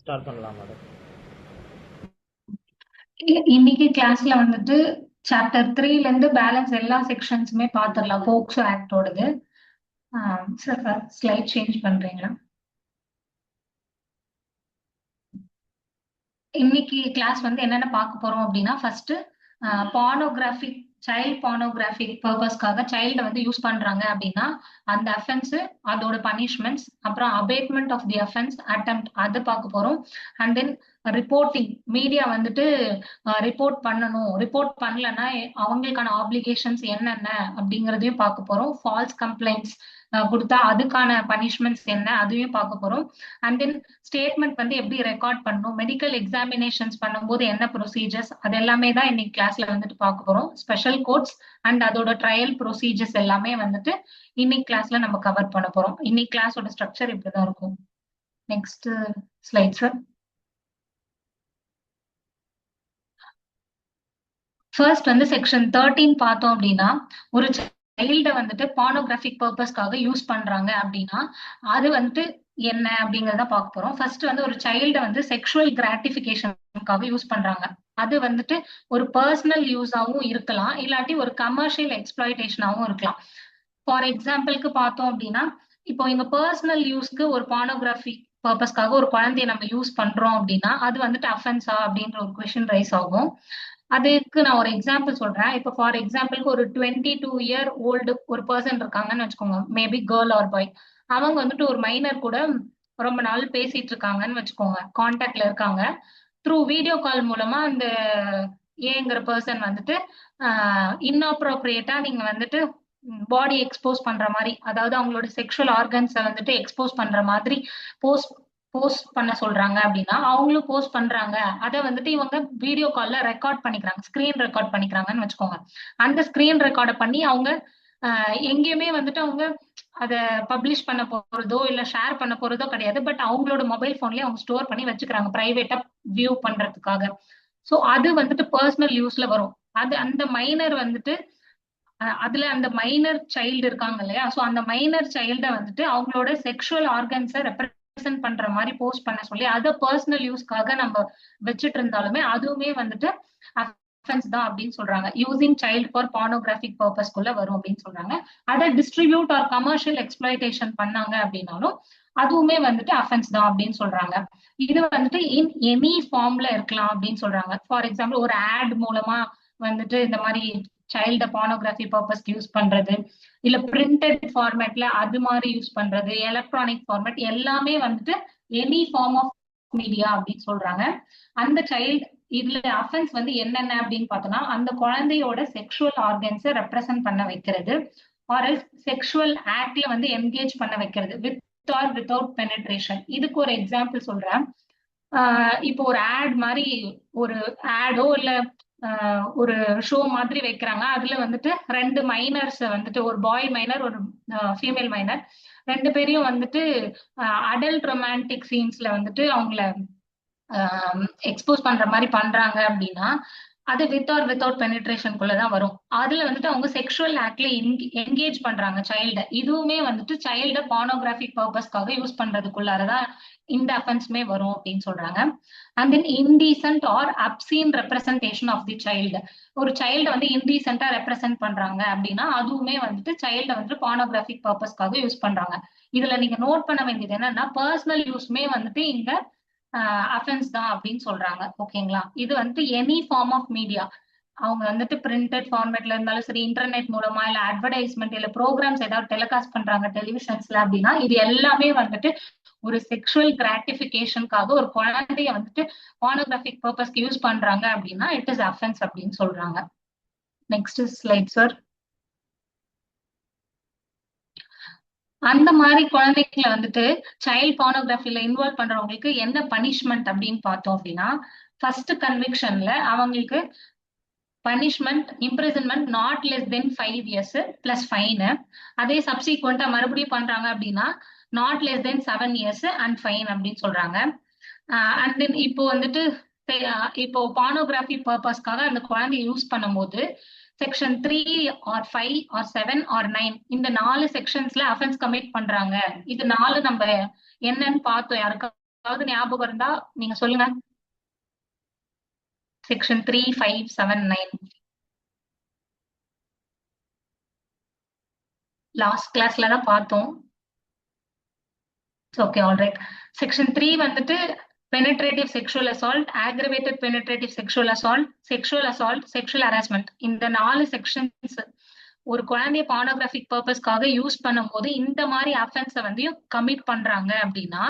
Start பண்ணலாம் madam. இன்னைக்கு கிளாஸ்ல வந்துட்டு சாப்டர் 3ல இருந்து பேலன்ஸ் எல்லா செக்ஷன்ஸுமே பார்த்துடலாம். போக்சோ ஆக்டோடது. சார் ஸ்லைட் சேஞ்ச் பண்றீங்களா? இன்னைக்கு கிளாஸ் வந்து என்னென்ன பார்க்க போறோம் அப்படின்னா, ஃபர்ஸ்ட் பார்னோகிராஃபிக் சைல்ட் பார்னோகிராஃபிக் பர்பஸ்க்காக சைல்ட வந்து யூஸ் பண்றாங்க அப்படின்னா அந்த அஃபென்ஸ், அதோட பனிஷ்மெண்ட்ஸ், அப்புறம் abetment of the offence attempt அது பார்க்க போறோம். அண்ட் தென் ரிப்போர்ட்டிங், மீடியா வந்துட்டு ரிப்போர்ட் பண்ணணும், ரிப்போர்ட் பண்ணலன்னா அவங்களுக்கான ஆப்ளிகேஷன்ஸ் என்னென்ன அப்படிங்கறதையும் பார்க்க போறோம். ஃபால்ஸ் கம்ப்ளைண்ட்ஸ் கொடுத்தா அதுக்கான பனிஷ்மெண்ட்ஸ் என்ன அதையும் பார்க்க போறோம். அண்ட் தென் ஸ்டேட்மெண்ட் வந்து எப்படி ரெக்கார்ட் பண்ணணும், மெடிக்கல் எக்ஸாமினேஷன்ஸ் பண்ணும்போது என்ன ப்ரொசீஜர்ஸ், அது எல்லாமே தான் இன்னைக்கு கிளாஸ்ல வந்துட்டு பார்க்க போறோம். ஸ்பெஷல் கோர்ட்ஸ் அண்ட் அதோட ட்ரையல் ப்ரொசீஜர்ஸ் எல்லாமே வந்துட்டு இன்னைக்கு கிளாஸ்ல நம்ம கவர் பண்ண போறோம். இன்னைக்கு கிளாஸோட ஸ்ட்ரக்சர் இப்படிதான் இருக்கும். Next slide sir. ஃபர்ஸ்ட் வந்து செக்ஷன் 13 பார்த்தோம் அப்படின்னா, ஒரு சைல்ட வந்துட்டு பார்னோகிராஃபிக் பர்பஸ்க்காக யூஸ் பண்றாங்க அப்படின்னா அது வந்துட்டு என்ன அப்படிங்கறத பார்க்க போறோம். ஃபர்ஸ்ட் வந்து ஒரு சைல்ட வந்து செக்ஷுவல் கிராட்டிபிகேஷனுக்காக யூஸ் பண்றாங்க. அது வந்துட்டு ஒரு பர்சனல் யூஸாவும் இருக்கலாம், இல்லாட்டி ஒரு கமர்ஷியல் எக்ஸ்பிளாய்டேஷனாவும் இருக்கலாம். ஃபார் எக்ஸாம்பிளுக்கு பார்த்தோம் அப்படின்னா, இப்போ எங்க பர்சனல் யூஸ்க்கு ஒரு பார்னோகிராஃபி பர்பஸ்க்காக ஒரு குழந்தைய நம்ம யூஸ் பண்றோம் அப்படின்னா அது வந்துட்டு அஃபென்ஸா அப்படின்ற ஒரு கொஸ்டின் ரைஸ் ஆகும். அதுக்கு நான் ஒரு எக்ஸாம்பிள் சொல்றேன். இப்போ ஃபார் எக்ஸாம்பிளுக்கு ஒரு 22 இயர் ஓல்டு ஒரு பர்சன் இருக்காங்கன்னு வச்சுக்கோங்க, மேபி கேர்ள் ஆர் பாய். அவங்க வந்துட்டு ஒரு மைனர் கூட ரொம்ப நாள் பேசிட்டு இருக்காங்கன்னு வச்சுக்கோங்க, கான்டாக்ட்ல இருக்காங்க. த்ரூ வீடியோ கால் மூலமா அந்த ஏங்கிற பர்சன் வந்துட்டு இன்அப்ரோப்ரியேட்டா நீங்க வந்துட்டு பாடி எக்ஸ்போஸ் பண்ற மாதிரி, அதாவது அவங்களோட செக்ஷுவல் ஆர்கன்ஸை வந்துட்டு எக்ஸ்போஸ் பண்ற மாதிரி போஸ்ட் போஸ்ட் பண்ண சொல்றாங்க அப்படின்னா அவங்களும் போஸ்ட் பண்றாங்க. அதை வந்துட்டு இவங்க வீடியோ கால்ல ரெக்கார்ட் பண்ணிக்கிறாங்க, ஸ்கிரீன் ரெக்கார்ட் பண்ணிக்கிறாங்கன்னு வச்சுக்கோங்க. அந்த ஸ்கிரீன் ரெக்கார்டை பண்ணி அவங்க எங்கேயுமே வந்துட்டு அவங்க அதை பப்ளிஷ் பண்ண போறதோ இல்ல ஷேர் பண்ண போறதோ கிடையாது. பட் அவங்களோட மொபைல் போன்லயே அவங்க ஸ்டோர் பண்ணி வச்சுக்கிறாங்க பிரைவேட்டா வியூ பண்றதுக்காக. சோ அது வந்துட்டு பர்சனல் யூஸ்ல வரும். அது அந்த மைனர் வந்துட்டு அதுல அந்த மைனர் சைல்டு இருக்காங்க இல்லையா, சோ அந்த மைனர் சைல்ட வந்துட்டு அவங்களோட செக்ஷுவல் ஆர்கன்ஸை ரெப்ரசென்ட் பண்ற மாதிரி போஸ்ட் பண்ண சொல்லி அதை பர்சனல் யூஸ்க்காக நம்ம வச்சுட்டு இருந்தாலுமே அதுவுமே வந்துட்டு அஃபென்ஸ் தான் அப்படின்னு சொல்றாங்க. யூசிங் சைல்ட் ஃபார் பார்னோகிராஃபிக் பர்பஸ்க்குள்ள வரும் அப்படின்னு சொல்றாங்க. அதை டிஸ்ட்ரிபியூட் ஆர் கமர்ஷியல் எக்ஸ்பிளாய்டேஷன் பண்ணாங்க அப்படின்னாலும் அதுவுமே வந்துட்டு அஃபென்ஸ் தான் அப்படின்னு சொல்றாங்க. இது வந்துட்டு இன் எனி ஃபார்ம்ல இருக்கலாம் அப்படின்னு சொல்றாங்க. ஃபார் எக்ஸாம்பிள் ஒரு ஆட் மூலமா வந்துட்டு இந்த மாதிரி சைல்ட பார்னோகிராஃபி பர்பஸ்க்கு யூஸ் பண்றது, இல்ல பிரிண்டட் ஃபார்மேட்ல அது மாதிரி யூஸ் பண்றது, எலக்ட்ரானிக் ஃபார்மேட் எல்லாமே வந்துட்டு எனி ஃபார்ம் ஆஃப் மீடியா அப்படின்னு சொல்றாங்க. அந்த சைல்டு இதுல அஃபென்ஸ் வந்து என்னென்ன அப்படின்னு பார்த்தோம்னா, அந்த குழந்தையோட செக்ஷுவல் ஆர்கன்ஸை ரெப்ரசென்ட் பண்ண வைக்கிறது, ஆர் செக்ஷுவல் ஆக்ட்ல வந்து என்கேஜ் பண்ண வைக்கிறது வித் ஆர் வித்தவுட் பெனட்ரேஷன். இதுக்கு ஒரு எக்ஸாம்பிள் சொல்றேன். இப்போ ஒரு ஆட் மாதிரி, ஒரு ஆடோ இல்ல ஒரு ஷோ மாதிரி வைக்கிறாங்க. அதுல வந்துட்டு ரெண்டு மைனர்ஸ் வந்துட்டு, ஒரு பாய் மைனர் ஒரு ஃபீமேல் மைனர், ரெண்டு பேரையும் வந்துட்டு அடல்ட் ரொமான்டிக் சீன்ஸ்ல வந்துட்டு அவங்கள எக்ஸ்போஸ் பண்ற மாதிரி பண்றாங்க அப்படின்னா அது வித் ஆர் வித்தவுட் பெனிட்ரேஷனுக்குள்ளதான் வரும். அதுல வந்துட்டு அவங்க செக்ஷுவல் ஆக்ட்ல என்கேஜ் பண்றாங்க சைல்ட. இதுவுமே வந்துட்டு சைல்ட பார்னோகிராஃபிக் பர்பஸ்க்காக யூஸ் பண்றதுக்குள்ளாரதான் இந்த அஃபென்ஸுமே வரும் அப்படின்னு சொல்றாங்க. And then indecent or obscene representation of the child. ஒரு சைல்ட வந்து இன்டீசென்டா ரெப்ரசென்ட் பண்றாங்க அப்படின்னா அதுவுமே வந்துட்டு சைல்ட வந்துட்டு பார்னோகிராஃபிக் பர்பஸ்க்காக யூஸ் பண்றாங்க. இதுல நீங்க நோட் பண்ண வேண்டியது என்னன்னா, பர்சனல் யூஸ்மே வந்துட்டு இங்க அஃபென்ஸ் தான் அப்படின்னு சொல்றாங்க. ஓகேங்களா? இது வந்துட்டு எனி ஃபார்ம் ஆஃப் மீடியா, அவங்க வந்துட்டு பிரிண்டட் ஃபார்மேட்ல இருந்தாலும் சரி, இன்டர்நெட் மூலமா இல்ல அட்வர்டைஸ்மெண்ட் இல்ல ப்ரோக்ராம்ஸ் ஏதாவது டெலிகாஸ்ட் பண்றாங்க டெலிவிஷன்ஸ்ல அப்படின்னா இது எல்லாமே வந்துட்டு ஒரு செக்ஷுவல் கிராட்டிபிகேஷனுக்காக ஒரு குழந்தைய வந்துட்டு பார்னோகிராஃபிக் பர்பஸ்க்கு யூஸ் பண்றாங்க அப்படின்னா இட் இஸ் அஃபென்ஸ் அப்படின்னு சொல்றாங்க. Next slide sir. அந்த மாதிரி குழந்தைகளை வந்துட்டு சைல்ட் பார்னோகிராஃபில இன்வால்வ் பண்றவங்களுக்கு என்ன பனிஷ்மெண்ட் அப்படின்னு பார்த்தோம் அப்படின்னா, ஃபர்ஸ்ட் கன்விக்ஷன்ல அவங்களுக்கு punishment imprisonment not less than 5 years plus fine. அதே சப்சிக்வெண்டா மறுபடியும் பண்றாங்க அப்படின்னா not less then 7 years and fine அப்படின்னு சொல்றாங்க. அண்ட் தென் இப்போ வந்துட்டு இப்போ பார்னோகிராஃபி பர்பஸ்க்காக அந்த குழந்தைய யூஸ் பண்ணும்போது செக்ஷன் 3 ஆர் 5 ஆர் 7 ஆர் 9 இந்த 4 செக்ஷன்ஸ்ல அஃபென்ஸ் கமிட் பண்றாங்க. இது 4 நம்ம என்னன்னு பார்த்தோம் யாருக்காவது ஏதாவது ஞாபகம் இருந்தா நீங்க சொல்லுங்க. செக்ஷன் 3, 5, 7, 9 லாஸ்ட் கிளாஸ்ல தான் பார்த்தோம். Okay, alright. செக்ஷன் 3 வந்துட்டு penetrative sexual assault, aggravated penetrative sexual assault, sexual harassment, இந்த 4 செக்ஷன்ஸ் ஒரு குழந்தைய பார்னோகிராஃபிக் பர்பஸ்க்காக யூஸ் பண்ணும்போது இந்த மாதிரி அஃபென்ஸை வந்து கமிட் பண்றாங்க அப்படின்னா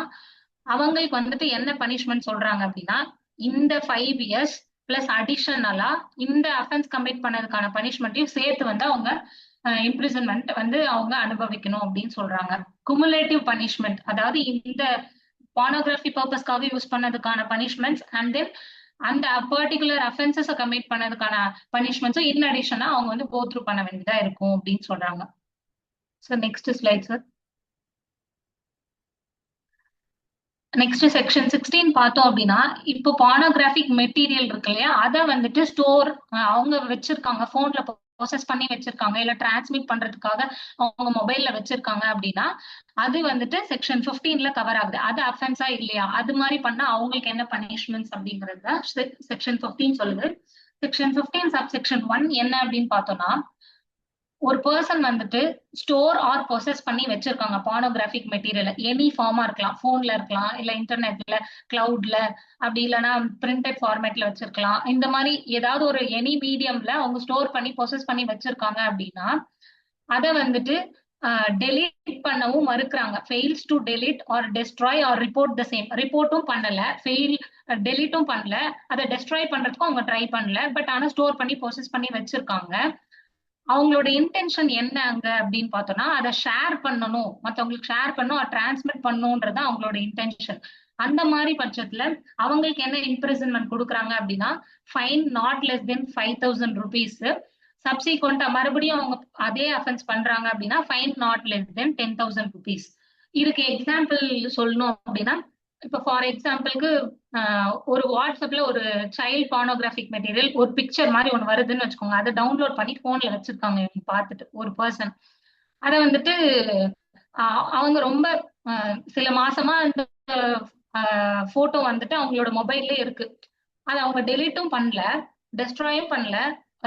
அவங்களுக்கு வந்துட்டு என்ன பனிஷ்மெண்ட் சொல்றாங்க அப்படின்னா இந்த 5 இயர்ஸ் பிளஸ் அடிஷனலா இந்த அஃபென்ஸ் கமிட் பண்ணதுக்கான பனிஷ்மெண்ட்டையும் சேர்த்து வந்து அவங்க இம்ப்ரிசன்மெண்ட் வந்து அவங்க அனுபவிக்கணும் அப்படின்னு சொல்றாங்க. குமுலேட்டிவ் பனிஷ்மெண்ட், அதாவது இந்த பார்னோகிராஃபி பர்பஸ்க்காக யூஸ் பண்ணதுக்கான பனிஷ்மெண்ட்ஸ் அண்ட் தென் அந்த பர்டிகுலர் அஃபென்சஸ் கமிட் பண்ணதுக்கான பனிஷ்மெண்ட்ஸும் இன் அடிஷனா அவங்க வந்து கோ த்ரூ பண்ண வேண்டியதா இருக்கும் அப்படின்னு சொல்றாங்க. Sir next slide sir. Next section 16 பார்த்தோம் அப்படின்னா இப்போ பார்னோகிராஃபிக் மெட்டீரியல் இருக்கு இல்லையா, அதை வந்துட்டு ஸ்டோர் அவங்க வச்சிருக்காங்க, போன்ல ப்ராசஸ் பண்ணி வச்சிருக்காங்க, இல்ல டிரான்ஸ்மிட் பண்றதுக்காக அவங்க மொபைல்ல வச்சிருக்காங்க அப்படின்னா அது வந்துட்டு செக்ஷன் 15ல கவர் ஆகுது. அது அஃபென்ஸா இல்லையா, அது மாதிரி பண்ணா அவங்களுக்கு என்ன பனிஷ்மெண்ட்ஸ் அப்படிங்கிறது தான் செக்ஷன் 15 சொல்லுது. செக்ஷன் 15 சப் செக்ஷன் 1 என்ன அப்படின்னு பார்த்தோம்னா ஒரு பர்சன் வந்துட்டு ஸ்டோர் ஆர் ப்ரொசஸ் பண்ணி வச்சிருக்காங்க பார்னோகிராஃபிக் மெட்டீரியல், எனி ஃபார்மா இருக்கலாம், போன்ல இருக்கலாம், இல்ல இன்டர்நெட்ல, கிளவுட்ல, அப்படி இல்லைன்னா பிரிண்டட் ஃபார்மேட்ல வச்சிருக்கலாம். இந்த மாதிரி ஏதாவது ஒரு எனி மீடியம்ல அவங்க ஸ்டோர் பண்ணி ப்ரொசஸ் பண்ணி வச்சிருக்காங்க அப்படின்னா அதை வந்துட்டு டெலீட் பண்ணவும் மறுக்கிறாங்க. Fails to delete or destroy or report the same. ரிப்போர்ட்டும் பண்ணல, டெலீட்டும் பண்ணல, அதை டெஸ்ட்ராய் பண்றதுக்கும் அவங்க ட்ரை பண்ணல, பட் ஆனா ஸ்டோர் பண்ணி ப்ரொசஸ் பண்ணி வச்சிருக்காங்க. அவங்களோட இன்டென்ஷன் என்ன அங்க அப்படின்னு பார்த்தோம்னா அதை ஷேர் பண்ணணும், மற்றவங்களுக்கு ஷேர் பண்ணணும், டிரான்ஸ்மிட் பண்ணணும்ன்றது அவங்களோட இன்டென்ஷன். அந்த மாதிரி பட்சத்துல அவங்களுக்கு என்ன இம்ப்ரிசன்மெண்ட் கொடுக்குறாங்க அப்படின்னா fine not less then 5,000 rupees. சப்சிக்வெண்டா மறுபடியும் அவங்க அதே அஃபென்ஸ் பண்றாங்க அப்படின்னா fine not less then 10,000 rupees. இதுக்கு எக்ஸாம்பிள் சொல்லணும் அப்படின்னா இப்ப ஃபார் எக்ஸாம்பிளுக்கு ஒரு வாட்ஸ்அப்ல ஒரு சைல்ட் பார்னோகிராஃபிக் மெட்டீரியல் ஒரு பிக்சர் மாதிரி ஒண்ணு வருதுன்னு வச்சுக்கோங்க, அதை டவுன்லோட் பண்ணி போன்ல வச்சிருக்காங்க இவங்க பார்த்துட்டு ஒரு பர்சன். அதை வந்துட்டு அவங்க ரொம்ப சில மாசமா அந்த போட்டோ வந்துட்டு அவங்களோட மொபைல்ல இருக்கு. அதை அவங்க டெலீட்டும் பண்ணல, டெஸ்ட்ராயும் பண்ணல,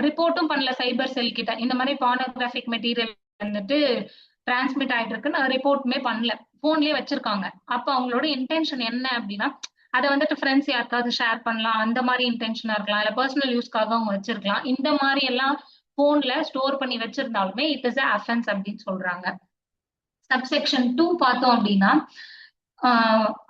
ரிப்போர்ட்டும் பண்ணல சைபர் செல் கிட்ட. இந்த மாதிரி பார்னோகிராஃபிக் மெட்டீரியல் வந்துட்டு டிரான்ஸ்மிட் ஆயிட்டு இருக்குன்னு ரிப்போர்ட்டுமே பண்ணல, போன்லயே வச்சிருக்காங்க. அப்ப அவங்களோட இன்டென்ஷன் என்ன அப்படின்னா அதை வந்துட்டு ஃப்ரெண்ட்ஸ் யாருக்காவது ஷேர் பண்ணலாம், அந்த மாதிரி இன்டென்ஷனா இருக்கலாம், இல்ல பர்சனல் யூஸ்க்காக அவங்க வச்சிருக்கலாம். இந்த மாதிரி எல்லாம் போன்ல ஸ்டோர் பண்ணி வச்சிருந்தாலுமே இட் இஸ் அஃபென்ஸ் அப்படின்னு சொல்றாங்க. சப்செக்ஷன் 2 பார்த்தோம் அப்படின்னா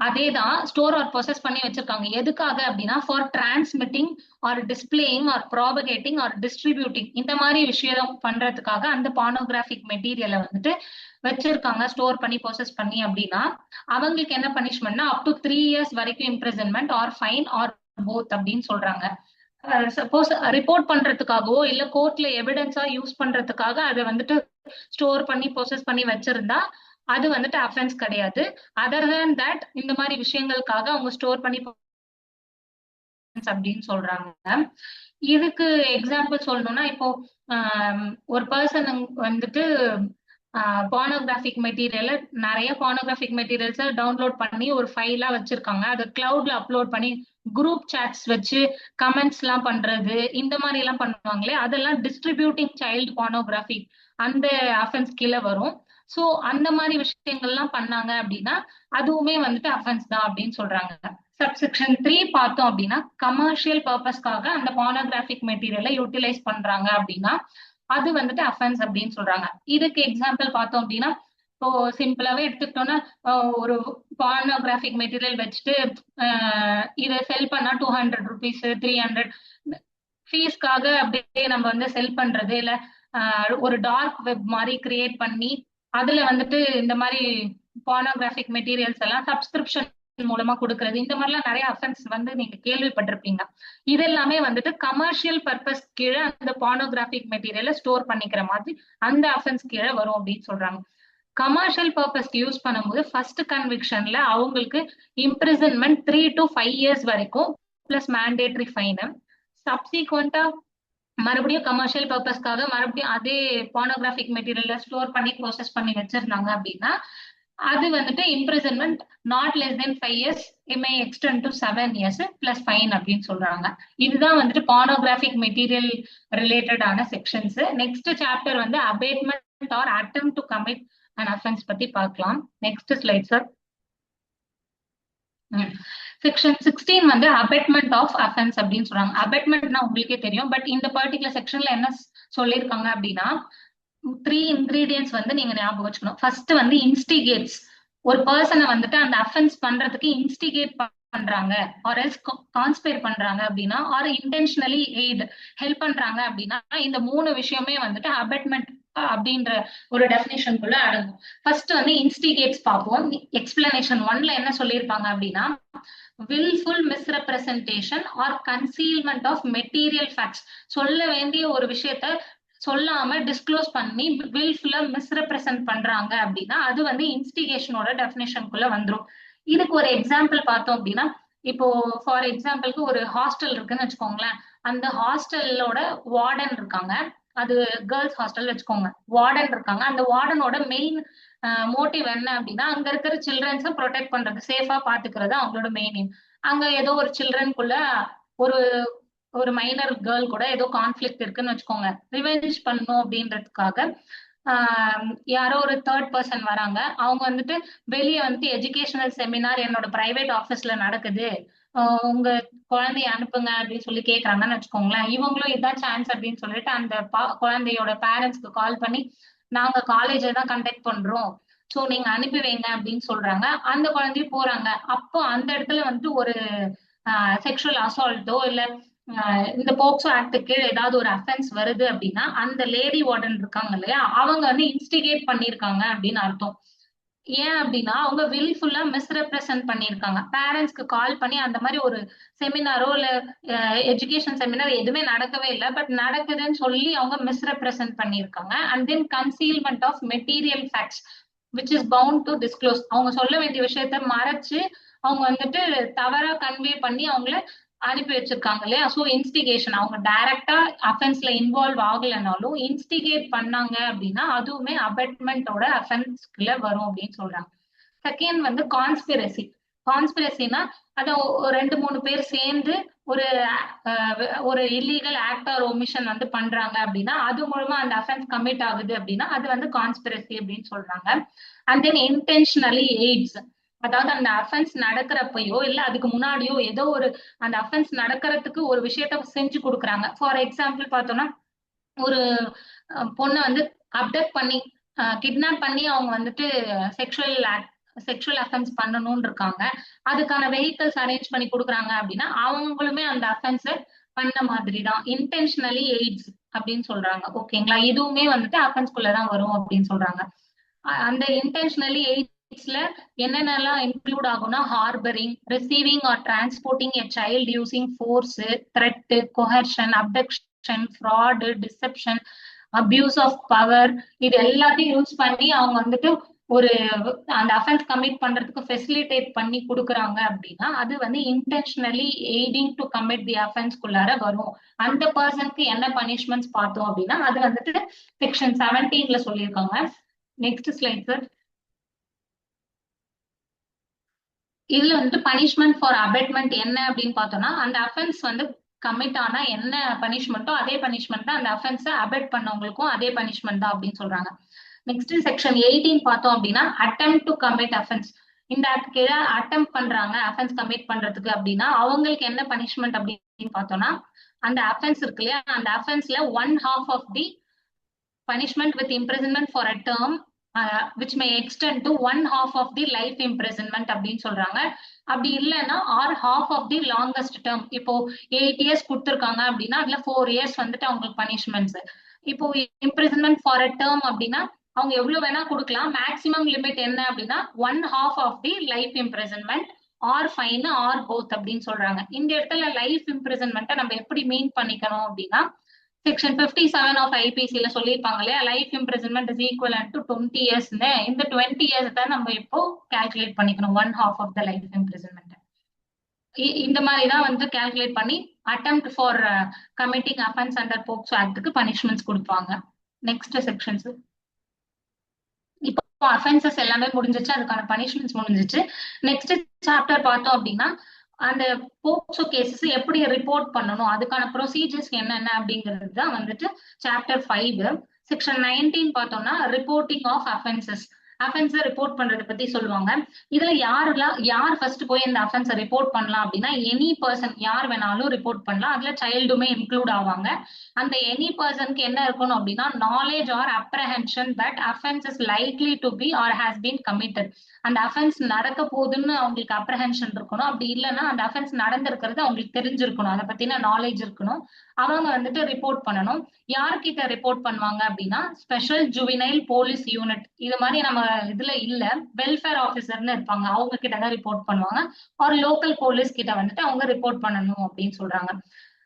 அதேதான், ஸ்டோர் ஆர் ப்ரொசஸ் பண்ணி வச்சிருக்காங்க. எதுக்காக அப்படின்னா for transmitting or displaying or propagating or distributing, இந்த மாதிரி விஷயம் பண்றதுக்காக அந்த பார்னோகிராஃபிக் மெட்டீரியலை வந்துட்டு வச்சிருக்காங்க ஸ்டோர் பண்ணி ப்ரொசஸ் பண்ணி அப்படின்னா அவங்களுக்கு என்ன பனிஷ்மெண்ட்னா அப் டு 3 years வரைக்கும் imprisonment or fine or both அப்படின்னு சொல்றாங்க. சப்போஸ் ரிப்போர்ட் பண்றதுக்காகவோ இல்ல கோர்ட்ல எவிடன்ஸா யூஸ் பண்றதுக்காக அதை வந்துட்டு ஸ்டோர் பண்ணி ப்ரொசஸ் பண்ணி வச்சிருந்தா அது வந்துட்டு அஃபென்ஸ் கிடையாது. அதர் தேன் தட் இந்த மாதிரி விஷயங்களுக்காக அவங்க ஸ்டோர் பண்ணி அப்படின்னு சொல்றாங்க. இதுக்கு எக்ஸாம்பிள் சொல்லணும்னா இப்போ ஒரு பர்சன் வந்துட்டு பார்னோகிராஃபிக் மெட்டீரியல் நிறைய பார்னோகிராஃபிக் மெட்டீரியல்ஸை டவுன்லோட் பண்ணி ஒரு ஃபைலா வச்சிருக்காங்க, அதை கிளவுட்ல அப்லோட் பண்ணி குரூப் சாட்ஸ் வச்சு கமெண்ட்ஸ் எல்லாம் பண்றது, இந்த மாதிரி எல்லாம் பண்ணுவாங்களே, அதெல்லாம் டிஸ்ட்ரிபியூட்டிங் சைல்டு பார்னோகிராஃபி அந்த அஃபென்ஸ் கீழே வரும். சோ அந்த மாதிரி விஷயங்கள்லாம் பண்ணாங்க அப்படின்னா அதுவுமே வந்துட்டு அஃபென்ஸ் தான் அப்படின்னு சொல்றாங்க. சப்செக்ஷன் 3 பார்த்தோம் அப்படின்னா கமர்ஷியல் பர்பஸ்க்காக அந்த பார்னோகிராஃபிக் மெட்டீரியலை யூட்டிலைஸ் பண்றாங்க அப்படின்னா அது வந்துட்டு அஃபென்ஸ் அப்படின்னு சொல்றாங்க. இதுக்கு எக்ஸாம்பிள் பார்த்தோம் அப்படின்னா இப்போ சிம்பிளாவே எடுத்துக்கிட்டோம்னா ஒரு பார்னோகிராஃபிக் மெட்டீரியல் வச்சுட்டு இதை செல் பண்ணா 200 rupees 300 ஃபீஸ்க்காக அப்படியே நம்ம வந்து செல் பண்றது, இல்ல ஒரு டார்க் வெப் மாதிரி கிரியேட் பண்ணி அதுல வந்துட்டு இந்த மாதிரி பார்னோகிராஃபிக் மெட்டீரியல்ஸ் எல்லாம் சப்ஸ்கிரிப்ஷன் மூலமா கொடுக்கறது, இந்த மாதிரிலாம் நிறைய அஃபென்ஸ் வந்து நீங்க கேள்விப்பட்டிருப்பீங்க. இது எல்லாமே வந்துட்டு கமர்ஷியல் பர்பஸ் கீழே அந்த பார்னோகிராஃபிக் மெட்டீரியலை ஸ்டோர் பண்ணிக்கிற மாதிரி அந்த அஃபென்ஸ் கீழே வரும் அப்படின்னு சொல்றாங்க. கமர்ஷியல் பர்பஸ்க்கு யூஸ் பண்ணும்போது ஃபர்ஸ்ட் கன்விக்ஷன்ல அவங்களுக்கு இம்ப்ரிசன்மெண்ட் 3 to 5 years வரைக்கும் பிளஸ் மேண்டேட்டரி ஃபைன். சப்சீக்வெண்டா மறுபடியும் கமர்ஷியல் பர்பஸ்க்காக மறுபடியும் அதே பார்னோகிராஃபிக் மெட்டீரியல்ல ஸ்டோர் பண்ணி ப்ரோசஸ் பண்ணி வச்சிருந்தாங்க அப்படின்னா அது வந்துட்டு imprisonment not less than 5 years, may extend to 7 years plus fine அப்படின்னு சொல்றாங்க. இதுதான் வந்துட்டு பார்னோகிராஃபிக் மெட்டீரியல் ரிலேட்டடான செக்ஷன்ஸ். நெக்ஸ்ட் சாப்டர் வந்து abetment or attempt to commit and offence பத்தி பார்க்கலாம். Next slide sir. செக்ஷன் 16 வந்து அபெட்மெண்ட் ஆஃப் அஃபென்ஸ் அப்படின்னு சொல்றாங்க. அபெட்மெண்ட்னா உங்களுக்கே தெரியும், பட் இந்த பர்டிகுலர் செக்ஷன்ல என்ன சொல்லியிருக்காங்க அப்படின்னா 3 ingredients வந்து நீங்க ஞாபகம் வச்சுக்கணும். ஃபர்ஸ்ட் வந்து இன்ஸ்டிகேட்ஸ். ஒரு பர்சனை வந்துட்டு அந்த அஃபென்ஸ் பண்றதுக்கு இன்ஸ்டிகேட் பண்றாங்க, ஆர் எல்ஸ் கான்ஸ்பயர் பண்றாங்க அப்படின்னா, ஆர் இன்டென்ஷனலி எய்ட் ஹெல்ப் பண்றாங்க அப்படின்னா, இந்த 3 விஷயமே வந்துட்டு அபெட்மெண்ட் அப்படின்ற ஒரு டெஃபினேஷனுக்குள்ள அடங்கும். ஃபர்ஸ்ட் வந்து இன்ஸ்டிகேட்ஸ் பார்ப்போம். எக்ஸ்பிளனேஷன் 1ல என்ன சொல்லியிருப்பாங்க அப்படின்னா, willful misrepresentation or concealment of material facts. சொல்ல வேண்டிய ஒரு விஷயத்த சொல்லாம டிஸ்க்ளோஸ் பண்ணி வில்ஃபுல்லா மிஸ்ரெப்ரசன்ட் பண்றாங்க அப்படின்னா அது வந்து இன்ஸ்டிகேஷனோட டெஃபினேஷனுக்குள்ள வந்துரும். இதுக்கு ஒரு எக்ஸாம்பிள் பார்த்தோம் அப்படின்னா, இப்போ ஃபார் எக்ஸாம்பிளுக்கு ஒரு ஹாஸ்டல் இருக்குன்னு வச்சுக்கோங்களேன். அந்த ஹாஸ்டலோட வார்டன் இருக்காங்க. அது கேர்ள்ஸ் ஹாஸ்டல் வச்சுக்கோங்க. வார்டன் இருக்காங்க. அந்த வார்டனோட மெயின் மோட்டிவ் என்ன அப்படின்னா, அங்க இருக்கிற சில்ட்ரன்ஸை ப்ரொடெக்ட் பண்றது, சேஃபா பாத்துக்கிறது அவங்களோட மெயின் எய்ம். அங்க ஏதோ ஒரு சில்ட்ரனுக்குள்ள ஒரு ஒரு மைனர் கேர்ள் கூட ஏதோ கான்ஃபிளிக்ட் இருக்குன்னு வச்சுக்கோங்க. ரிவெஞ்ச் பண்ணும் அப்படின்றதுக்காக யாரோ ஒரு தேர்ட் பர்சன் வராங்க. அவங்க வந்துட்டு வெளியே வந்துட்டு எஜுகேஷனல் செமினார் என்னோட பிரைவேட் ஆஃபீஸ்ல நடக்குது, உங்க குழந்தைய அனுப்புங்க அப்படின்னு சொல்லி கேக்குறாங்கன்னு வச்சுக்கோங்களேன். இவங்களும் இதான் சான்ஸ் அப்படின்னு சொல்லிட்டு அந்த குழந்தையோட பேரண்ட்ஸ்க்கு கால் பண்ணி, நாங்க காலேஜை தான் கண்டக்ட் பண்றோம், சோ நீங்க அனுப்பி வைங்க அப்படின்னு சொல்றாங்க. அந்த குழந்தையும் போறாங்க. அப்போ அந்த இடத்துல வந்துட்டு ஒரு செக்ஷுவல் அசால்ட்டோ இல்ல இந்த போக்சோ ஆக்டுக்கு ஏதாவது ஒரு அஃபென்ஸ் வருது அப்படின்னா, அந்த லேடி வார்டன் இருக்காங்க இல்லையா, அவங்க வந்து இன்ஸ்டிகேட் பண்ணிருக்காங்க அப்படின்னு அர்த்தம். ஏன் அப்படின்னா அவங்க வில்ஃபுல்லா மிஸ்ரெப்ரசன்ட் பண்ணிருக்காங்க. பேரண்ட்ஸ்க்கு கால் பண்ணி அந்த மாதிரி ஒரு செமினாரோ இல்ல எஜுகேஷன் செமினார் எதுவுமே நடக்கவே இல்லை, பட் நடக்குதுன்னு சொல்லி அவங்க மிஸ்ரெப்ரசன்ட் பண்ணிருக்காங்க. And then concealment of material facts which is bound to disclose. அவங்க சொல்ல வேண்டிய விஷயத்த மறைச்சு அவங்க வந்துட்டு தவறா கன்வே பண்ணி அவங்கள அனுப்பி வச்சிருக்காங்க இல்லையா. ஸோ இன்ஸ்டிகேஷன், அவங்க டைரக்டா அஃபென்ஸ்ல இன்வால்வ் ஆகலைனாலும் இன்ஸ்டிகேட் பண்ணாங்க அப்படின்னா அதுவுமே அபெட்மெண்டோட அஃபென்ஸ்குள்ள வரும் அப்படின்னு சொல்றாங்க. செகண்ட் வந்து கான்ஸ்பிரசி. கான்ஸ்பிரசினா அத 2-3 பேர் சேர்ந்து ஒரு ஒரு இல்லீகல் ஆக்ட் ஆர் ஒமிஷன் வந்து பண்றாங்க அப்படின்னா அது மூலமா அந்த அஃபென்ஸ் கமிட் ஆகுது அப்படின்னா அது வந்து கான்ஸ்பிரசி அப்படின்னு சொல்றாங்க. அண்ட் தென் இன்டென்ஷனலி எய்ட்ஸ், அதாவது அந்த அஃபென்ஸ் நடக்கிறப்பயோ இல்ல அதுக்கு முன்னாடியோ ஏதோ ஒரு அந்த அஃபென்ஸ் நடக்கிறதுக்கு ஒரு விஷயத்த செஞ்சு கொடுக்குறாங்க. ஃபார் எக்ஸாம்பிள் பார்த்தோம்னா, ஒரு பொண்ணை வந்து அப்டக்ட் பண்ணி கிட்னாப் பண்ணி அவங்க வந்துட்டு செக்ஷுவல் அஃபென்ஸ் பண்ணணும்னு இருக்காங்க. அதுக்கான வெஹிக்கிள்ஸ் அரேஞ்ச் பண்ணி கொடுக்குறாங்க அப்படின்னா அவங்களுமே அந்த அஃபென்ஸை பண்ண மாதிரி தான். இன்டென்ஷனலி எய்ட்ஸ் அப்படின்னு சொல்றாங்க. ஓகேங்களா, இதுவுமே வந்துட்டு அஃபென்ஸ்குள்ளதான் வரும் அப்படின்னு சொல்றாங்க. அந்த இன்டென்ஷனலி எய்ட்ஸ்ல என்னென்னலாம் இன்க்ளூட் ஆகும்னா, harbouring, receiving or transporting a child using force, threat, coercion, abduction, fraud, deception, abuse of power, இது எல்லாத்தையும் யூஸ் பண்ணி அவங்க வந்துட்டு ஒரு அந்த அஃபென்ஸ் கமிட் பண்றதுக்கு ஃபெசிலிட்டேட் பண்ணி கொடுக்குறாங்க அப்படின்னா அது வந்து இன்டென்ஷனலி எய்டிங் டு கமிட் தி அஃபென்ஸ்குள்ளார வரும். அந்த பர்சனுக்கு என்ன பனிஷ்மெண்ட்ஸ் பார்த்தோம் அப்படின்னா அது வந்துட்டு செக்ஷன் 17ல சொல்லியிருக்காங்க. Next slide sir. இதுல வந்து பனிஷ்மெண்ட் ஃபார் அபெட்மெண்ட் என்ன அப்படின்னு பார்த்தோம்னா, அந்த அஃபென்ஸ் வந்து கமிட் ஆனா என்ன பனிஷ்மெண்ட்டோ அதே பனிஷ்மெண்ட் தான் அந்த அஃபென்ஸை அபெட் பண்ணவங்களுக்கும் அதே பனிஷ்மெண்ட் தான் அப்படின்னு சொல்றாங்க. நெக்ஸ்ட் செக்ஷன் 18 பார்த்தோம் அப்படின்னா, அட்டெம்ப்ட் டு கமிட் அஃபென்ஸ். இந்த கீழே அட்டெம்ப்ட் பண்றாங்க அஃபென்ஸ் கமிட் பண்றதுக்கு அப்படின்னா அவங்களுக்கு என்ன பனிஷ்மெண்ட் அப்படின்னு பார்த்தோம்னா, அந்த அஃபென்ஸ் இருக்கு இல்லையா, அந்த அஃபென்ஸ்ல 1/2 of the punishment with imprisonment for a term which may extend to 1/2 of the life imprisonment அப்படின்னு சொல்றாங்க. அப்படி இல்லைன்னா or half of the longest term. இப்போ 8 years கொடுத்துருக்காங்க அப்படின்னா அதுல 4 years வந்துட்டு அவங்களுக்கு பனிஷ்மெண்ட்ஸ். இப்போ இம்ப்ரிசன்மெண்ட் ஃபார் அ டேர்ம் அப்படின்னா அவங்க எவ்வளவு வேணா கொடுக்கலாம். மேக்சிமம் லிமிட் என்ன அப்படின்னா 1/2 of the life imprisonment or fine or both அப்படின்னு சொல்றாங்க. இந்த இடத்துல லைஃப் இம்ப்ரிசன்மெண்ட்டை நம்ம எப்படி மீன் பண்ணிக்கணும் அப்படின்னா, செக்ஷன் 57 ஆஃப் ஐபிசில சொல்லியிருப்பாங்க இல்லையா, life imprisonment is equivalent to 20 years. இந்த 20 years தான் நம்ம இப்போ கால்குலேட் பண்ணிக்கணும் 1/2 ஆஃப் த லைஃப் இம்ப்ரிசன்மெண்ட். இந்த மாதிரி தான் வந்து கால்குலேட் பண்ணி attempt for committing offence under POCSO ஆக்டுக்கு பனிஷ்மெண்ட்ஸ் கொடுப்பாங்க. Next sections. இப்போ அஃபென்சஸ் எல்லாமே முடிஞ்சிச்சு, அதுக்கான பனிஷ்மெண்ட்ஸ் முடிஞ்சிச்சு. நெக்ஸ்ட் சாப்டர் பார்த்தோம் அப்படின்னா அந்த போக்சோ கேசஸ் எப்படி ரிப்போர்ட் பண்ணணும், அதுக்கான ப்ரொசீஜர்ஸ் என்னென்ன அப்படிங்கிறது தான் வந்துட்டு சாப்டர் 5. செக்ஷன் 19 பார்த்தோம்னா ரிப்போர்ட்டிங் ஆஃப் அஃபென்சஸ். அஃபென்ஸை ரிப்போர்ட் பண்றதை பத்தி சொல்லுவாங்க. இதுல யார் ஃபர்ஸ்ட் போய் இந்த அஃபென்ஸை ரிப்போர்ட் பண்ணலாம் அப்படின்னா எனி பர்சன், யார் வேணாலும் ரிப்போர்ட் பண்ணலாம். அதுல சைல்டுமே இன்க்ளூட் ஆவாங்க. அந்த எனி பர்சனுக்கு என்ன இருக்கணும் அப்படின்னா knowledge or apprehension that offence is likely to be or has been committed. அந்த அஃபென்ஸ் நடக்க போகுதுன்னு அவங்களுக்கு அப்ரஹென்ஷன் இருக்கணும். அப்படி இல்லைன்னா அந்த அஃபென்ஸ் நடந்திருக்கிறது அவங்களுக்கு தெரிஞ்சிருக்கணும், அதை பத்தின நாலேஜ் இருக்கணும். அவங்க வந்துட்டு ரிப்போர்ட் பண்ணணும். யார்கிட்ட ரிப்போர்ட் பண்ணுவாங்க அப்படின்னா ஸ்பெஷல் ஜுவினைல் போலீஸ் யூனிட். இது மாதிரி நம்ம இதுல இல்ல, வெல்ஃபேர் ஆஃபீஸர்னு இருப்பாங்க, அவங்க கிட்ட தான் ரிப்போர்ட் பண்ணுவாங்க. ஒரு லோக்கல் போலீஸ் கிட்ட வந்துட்டு அவங்க ரிப்போர்ட் பண்ணணும் அப்படின்னு சொல்றாங்க.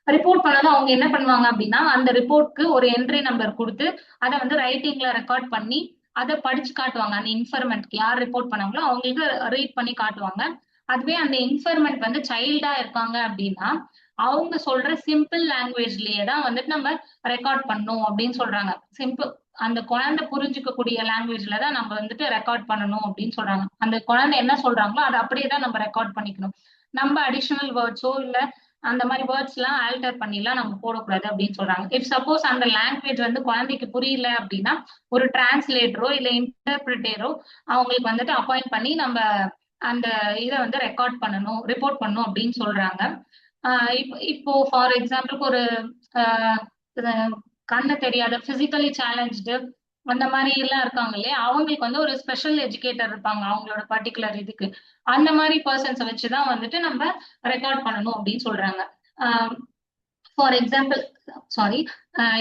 ரிப்போர்ட் பண்ணதும் அவங்க என்ன பண்ணுவாங்க அப்படின்னா அந்த ரிப்போர்ட்க்கு ஒரு என்ட்ரி நம்பர் கொடுத்து அதை வந்து ரைட்டிங்ல ரெக்கார்ட் பண்ணி அதை படிச்சு காட்டுவாங்க. அந்த இன்ஃபர்மெண்ட்க்கு யார் ரிப்போர்ட் பண்ணாங்களோ அவங்களுக்கு ரீட் பண்ணி காட்டுவாங்க. அதுவே அந்த இன்ஃபர்மெண்ட் வந்து சைல்டா இருக்காங்க அப்படின்னா அவங்க சொல்ற சிம்பிள் லாங்குவேஜ்லயே தான் வந்துட்டு நம்ம ரெக்கார்ட் பண்ணணும் அப்படின்னு சொல்றாங்க. சிம்பிள், அந்த குழந்தை புரிஞ்சுக்கக்கூடிய லாங்குவேஜ்ல தான் நம்ம வந்துட்டு ரெக்கார்ட் பண்ணணும் அப்படின்னு சொல்றாங்க. அந்த குழந்தை என்ன சொல்றாங்களோ அதை அப்படியே தான் நம்ம ரெக்கார்ட் பண்ணிக்கணும். நம்ம அடிஷனல் வேர்ட்ஸோ இல்ல அந்த மாதிரி வேர்ட்ஸ் எல்லாம் ஆல்டர் பண்ணிலாம் நம்ம போடக்கூடாது அப்படின்னு சொல்றாங்க. இஃப் சப்போஸ் அந்த லாங்குவேஜ் வந்து குழந்தைக்கு புரியல அப்படின்னா ஒரு டிரான்ஸ்லேட்டரோ இல்ல இன்டர்பிரிட்டரோ அவங்களுக்கு வந்துட்டு அப்பாயிண்ட் பண்ணி நம்ம அந்த இதை வந்து ரெக்கார்ட் பண்ணணும், ரிப்போர்ட் பண்ணணும் அப்படின்னு சொல்றாங்க. இப்போ ஃபார் எக்ஸாம்பிளுக்கு ஒரு கண்ணு தெரியாத பிசிக்கலி சேலஞ்சு அந்த மாதிரி எல்லாம் இருக்காங்க இல்லையா, அவங்களுக்கு வந்து ஒரு ஸ்பெஷல் எஜுகேட்டர் இருப்பாங்க அவங்களோட பர்டிகுலர் இதுக்கு. அந்த மாதிரி பர்சன்ஸை வச்சுதான் வந்துட்டு நம்ம ரெக்கார்ட் பண்ணணும் அப்படின்னு சொல்றாங்க. ஃபார் எக்ஸாம்பிள், சாரி,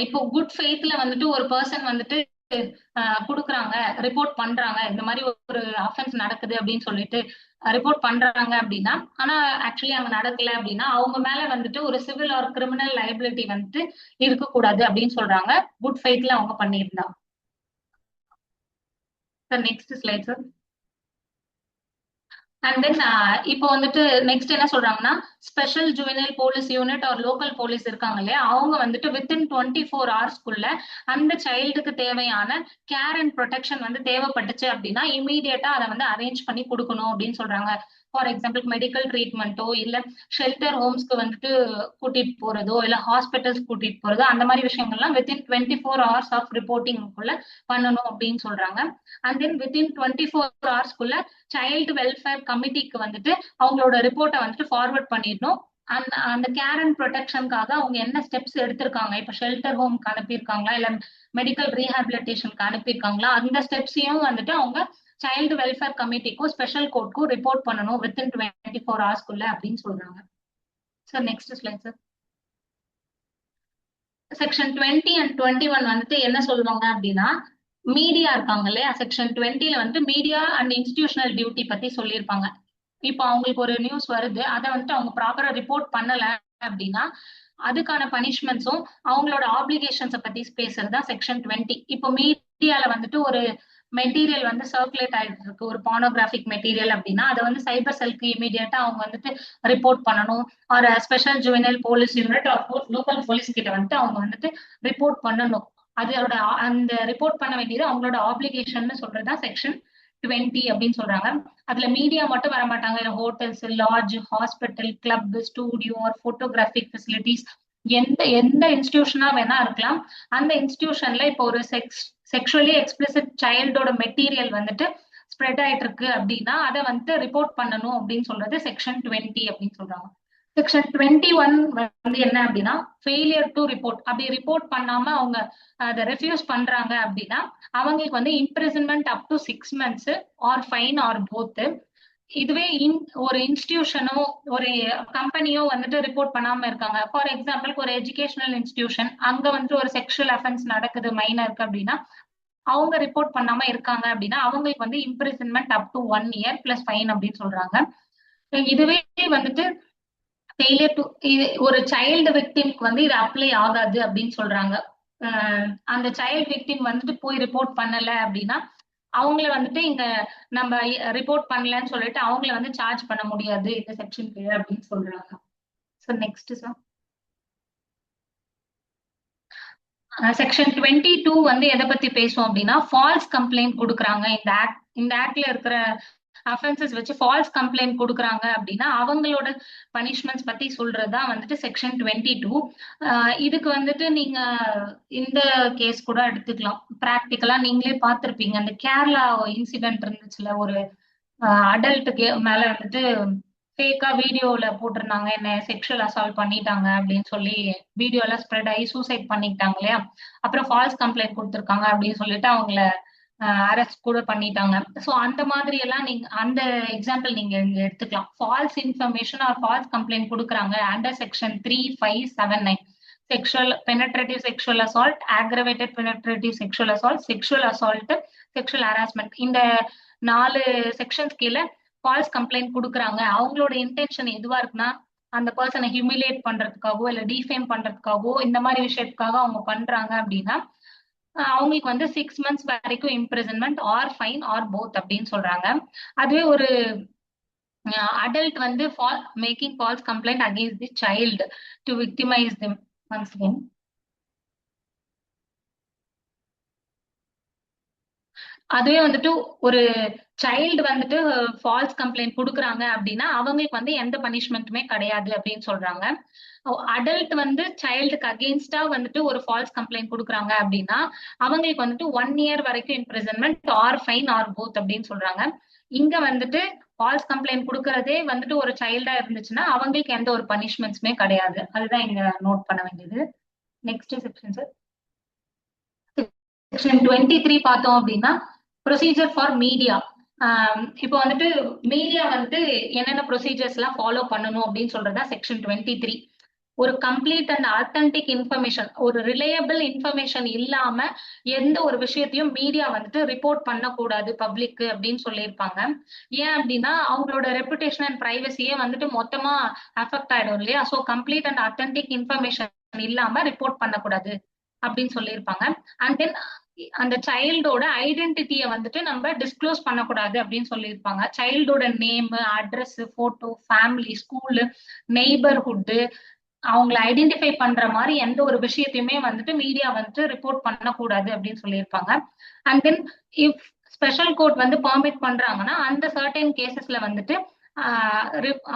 இப்போ குட் ஃபெய்த்ல வந்துட்டு ஒரு பர்சன் வந்துட்டு குடுக்குறாங்க, ரிப்போர்ட் பண்றாங்க, இந்த மாதிரி ஒரு அஃபென்ஸ் நடக்குது அப்படின்னு சொல்லிட்டு ரிப்போர்ட் பண்றாங்க அப்படின்னா, ஆனா ஆக்சுவலி அங்க நடக்கல அப்படின்னா அவங்க மேல வந்துட்டு ஒரு சிவில் ஆர் கிரிமினல் லைபிலிட்டி வந்துட்டு இருக்கக்கூடாது அப்படின்னு சொல்றாங்க, குட் ஃபெய்த்ல அவங்க பண்ணியிருந்தா. Sir next slide sir. And then இப்போ வந்துட்டு நெக்ஸ்ட் என்ன சொல்றாங்கன்னா ஸ்பெஷல் ஜுவனைல் போலீஸ் யூனிட் ஒரு லோக்கல் போலீஸ் இருக்காங்க இல்லையா, அவங்க வந்துட்டு வித்தின் 24 ஹவர்ஸ்க்குள்ள அந்த சைல்டுக்கு தேவையான கேர் அண்ட் ப்ரொடெக்ஷன் வந்து தேவைப்பட்டுச்சு அப்படின்னா இமீடியட்டா அதை வந்து அரேஞ்ச் பண்ணி கொடுக்கணும் அப்படின்னு சொல்றாங்க. ஃபார் எக்ஸாம்பிள் மெடிக்கல் ட்ரீட்மெண்ட்டோ இல்ல ஷெல்டர் ஹோம்ஸ்க்கு வந்துட்டு கூட்டிட்டு போறதோ இல்ல ஹாஸ்பிட்டல்ஸ் கூட்டிட்டு போறதோ அந்த மாதிரி விஷயங்கள்லாம் வித்தின் 24 ஹவர்ஸ் ஆஃப் ரிப்போர்ட்டிங்குள்ள பண்ணணும் அப்படின்னு சொல்றாங்க. அண்ட் தென் வித்தின் 24 ஹவர்ஸ்க்குள்ள சைல்டு வெல்ஃபேர் கமிட்டிக்கு வந்துட்டு அவங்களோட ரிப்போர்ட்டை வந்துட்டு ஃபார்வர்ட் பண்ணிடணும். அந்த அந்த கேர் அண்ட் ப்ரொடெக்ஷனுக்காக அவங்க என்ன ஸ்டெப்ஸ் எடுத்திருக்காங்க, இப்ப ஷெல்டர் ஹோம்க்கு அனுப்பியிருக்காங்களா இல்ல மெடிக்கல் ரீஹாபிலிட்டேஷனுக்கு அனுப்பியிருக்காங்களா, அந்த ஸ்டெப்ஸையும் வந்துட்டு அவங்க சைல்டு வெல்ஃபேர் கமிட்டிக்கும் ஸ்பெஷல் கோர்ட்க்கும் ரிப்போர்ட் பண்ணணும் வித்தின் 24 ஹவர்ஸ்க்குள்ள அப்படின்னு சொல்றாங்க. Sir next slide sir. Section 20 and 21 வந்துட்டு என்ன சொல்லுவாங்க அப்படின்னா மீடியா இருக்காங்க இல்லையா, செக்ஷன் 20ல வந்துட்டு மீடியா அண்ட் இன்ஸ்டிடியூஷனல் டியூட்டி பத்தி சொல்லியிருப்பாங்க. இப்போ அவங்களுக்கு ஒரு நியூஸ் வருது, அதை வந்துட்டு அவங்க ப்ராப்பரா ரிப்போர்ட் பண்ணல அப்படின்னா அதுக்கான பனிஷ்மெண்ட்ஸும் அவங்களோட ஆப்ளிகேஷன்ஸை பத்தி பேசுறது தான் செக்ஷன் 20. இப்போ மீடியால வந்துட்டு ஒரு மெட்டீரியல் வந்து சர்க்குலேட் ஆயிட்டு இருக்கு, ஒரு பானோகிராஃபிக் மெட்டீரியல் அப்படின்னா அதை வந்து சைபர் செல்க்கு இமீடியட்டா அவங்க வந்துட்டு ரிப்போர்ட் பண்ணணும். ஒரு special juvenile police unit local police கிட்ட வந்துட்டு அவங்க வந்துட்டு ரிப்போர்ட் பண்ணணும். அதோட அந்த ரிப்போர்ட் பண்ண வேண்டியது அவங்களோட ஆப்ளிகேஷன் சொல்றதுதான் செக்ஷன் 20 அப்படின்னு சொல்றாங்க. அதுல மீடியா மட்டும் வர மாட்டாங்க, hotels, lodge, hospital, club, studio, photographic facilities, எந்த எந்த இன்ஸ்டிடியூஷனா வேணா இருக்கலாம். அந்த இன்ஸ்டிடியூஷன்ல இப்போ ஒரு செக்ஷுவலி எக்ஸ்பிளிசிட் சைல்டோட மெட்டீரியல் வந்துட்டு ஸ்ப்ரெட் ஆயிட்டு இருக்கு அப்படின்னா அதை வந்துட்டு ரிப்போர்ட் பண்ணணும் அப்படின்னு சொல்றது செக்ஷன் 20 அப்படின்னு சொல்றாங்க. செக்ஷன் 21 வந்து என்ன அப்படின்னா ஃபெயிலியர் டு ரிப்போர்ட். அப்படி ரிப்போர்ட் பண்ணாம அவங்க அதை ரெஃப்யூஸ் பண்றாங்க அப்படின்னா அவங்களுக்கு வந்து imprisonment up to 6 months or fine or both. இதுவே ஒரு இன்ஸ்டிடியூஷனோ ஒரு கம்பெனியோ வந்துட்டு ரிப்போர்ட் பண்ணாம இருக்காங்க, ஃபார் எக்ஸாம்பிளுக்கு ஒரு எஜுகேஷனல் இன்ஸ்டிடியூஷன், அங்க வந்து ஒரு செக்ஷுவல் அஃபென்ஸ் நடக்குது மைனருக்கு அப்படின்னா அவங்க ரிப்போர்ட் பண்ணாம இருக்காங்க அப்படின்னா அவங்களுக்கு வந்து imprisonment up to 1 year plus fine அப்படின்னு சொல்றாங்க. இதுவே வந்துட்டு ஃபெயிலியர் டு, ஒரு சைல்டு விக்டிம்க்கு வந்து இது அப்ளை ஆகாது அப்படின்னு சொல்றாங்க. அந்த சைல்டு விக்டிம் வந்துட்டு போய் ரிப்போர்ட் பண்ணல அப்படின்னா அவங்கள வந்துட்டு இங்க நம்ம ரிப்போர்ட் பண்ணலன்னு சொல்லிட்டு அவங்கள வந்து சார்ஜ் பண்ண முடியாது இந்த செக்ஷன் கீழே அப்படின்னு சொல்றாங்க. So next sir. செக்ஷன் 22 வந்து எதை பத்தி பேசும் அப்படின்னா ஃபால்ஸ் கம்ப்ளைண்ட் கொடுக்குறாங்க. இந்த ஆக்ட்ல இருக்கிற அஃபென்சஸ் வச்சு ஃபால்ஸ் கம்ப்ளைண்ட் கொடுக்குறாங்க அப்படின்னா அவங்களோட பனிஷ்மெண்ட்ஸ் பத்தி சொல்றதுதான் வந்துட்டு செக்ஷன் 22. இதுக்கு வந்துட்டு நீங்க இந்த கேஸ் கூட எடுத்துக்கலாம். பிராக்டிக்கலா நீங்களே பார்த்திருப்பீங்க. அந்த கேரளா இன்சிடென்ட் இருந்துச்சுல, ஒரு அடல்ட் மேல வந்துட்டு ஃபேக்கா வீடியோல போட்டிருந்தாங்க, என்ன செக்ஷுவல் அசால்ட் பண்ணிட்டாங்க அப்படின்னு சொல்லி வீடியோ எல்லாம் ஸ்ப்ரெட் ஆகி சூசைட் பண்ணிக்கிட்டாங்க இல்லையா. அப்புறம் ஃபால்ஸ் கம்ப்ளைண்ட் கொடுத்துருக்காங்க அப்படின்னு சொல்லிட்டு அவங்கள அரெஸ்ட் கூட பண்ணிட்டாங்க. சோ அந்த மாதிரி எல்லாம் நீங்க அந்த எக்ஸாம்பிள் நீங்க இங்க எடுத்துக்கலாம். False information or false complaint கொடுக்குறாங்க under section 3579. Sexual penetrative sexual assault, aggravated penetrative sexual assault, sexual assault, sexual harassment, இந்த 4 செக்ஷன்ஸ் கீழே ஃபால்ஸ் கம்ப்ளைண்ட் கொடுக்குறாங்க. அவங்களோட இன்டென்ஷன் எதுவா இருக்குன்னா அந்த பர்சனை ஹியூமிலியேட் பண்றதுக்காகவோ இல்ல டிஃபேம் பண்றதுக்காகவோ இந்த மாதிரி விஷயத்துக்காக அவங்க பண்றாங்க அப்படின்னா அவங்களுக்கு வந்து 6 months வரைக்கும் imprisonment or fine or both அப்படின்னு சொல்றாங்க. அதுவே ஒரு அடல்ட் வந்து making false complaint against the child to victimise them. Once again, அதுவே வந்துட்டு ஒரு சைல்டு வந்துட்டு ஃபால்ஸ் கம்ப்ளைண்ட் கொடுக்குறாங்க அப்படின்னா அவங்களுக்கு வந்து எந்த பனிஷ்மெண்ட்டுமே கிடையாது அப்படின்னு சொல்றாங்க. அடல்ட் வந்து சைல்டுக்கு அகெயின்ஸ்டா வந்துட்டு ஒரு ஃபால்ஸ் கம்ப்ளைண்ட் கொடுக்குறாங்க அப்படின்னா அவங்களுக்கு வந்துட்டு 1 year வரைக்கும் imprisonment or fine or both அப்படின்னு சொல்றாங்க. இங்க வந்துட்டு ஃபால்ஸ் கம்ப்ளைண்ட் கொடுக்கறதே வந்துட்டு ஒரு சைல்டா இருந்துச்சுன்னா அவங்களுக்கு எந்த ஒரு பனிஷ்மெண்ட்ஸுமே கிடையாது. அதுதான் இங்க நோட் பண்ண வேண்டியது. நெக்ஸ்ட் செக்ஷன் சார், செக்ஷன் 23 பார்த்தோம் அப்படின்னா ப்ரொசீஜர் ஃபார் மீடியா. இப்போ வந்துட்டு மீடியா வந்துட்டு என்னென்ன ப்ரொசீஜர்ஸ் எல்லாம் ஃபாலோ பண்ணணும் அப்படின்னு சொல்றதா செக்ஷன் 23. ஒரு கம்ப்ளீட் அண்ட் ஆத்தன்டிக் இன்ஃபர்மேஷன், ஒரு ரிலையபிள் இன்ஃபர்மேஷன் இல்லாம எந்த ஒரு விஷயத்தையும் மீடியா வந்துட்டு ரிப்போர்ட் பண்ணக்கூடாது பப்ளிக் அப்படின்னு சொல்லியிருப்பாங்க. ஏன் அப்படின்னா அவங்களோட ரெப்புடேஷன் அண்ட் பிரைவசியே வந்துட்டு மொத்தமா அஃபெக்ட் ஆயிடும் இல்லையா. So complete and authentic information இல்லாம ரிப்போர்ட் பண்ணக்கூடாது அப்படின்னு சொல்லியிருப்பாங்க. அண்ட் தென் அந்த சைல்டோட ஐடென்டிட்டியை வந்துட்டு நம்ம டிஸ்க்ளோஸ் பண்ணக்கூடாது அப்படின்னு சொல்லியிருப்பாங்க. சைல்டோட name, address, photo, family, school, neighbourhood, அவங்களை ஐடென்டிஃபை பண்ற மாதிரி எந்த ஒரு விஷயத்தையுமே வந்துட்டு மீடியா வந்துட்டு ரிப்போர்ட் பண்ணக்கூடாது அப்படின்னு சொல்லியிருப்பாங்க. And then if special court வந்து பர்மிட் பண்றாங்கன்னா அந்த சர்டன் கேசஸ்ல வந்துட்டு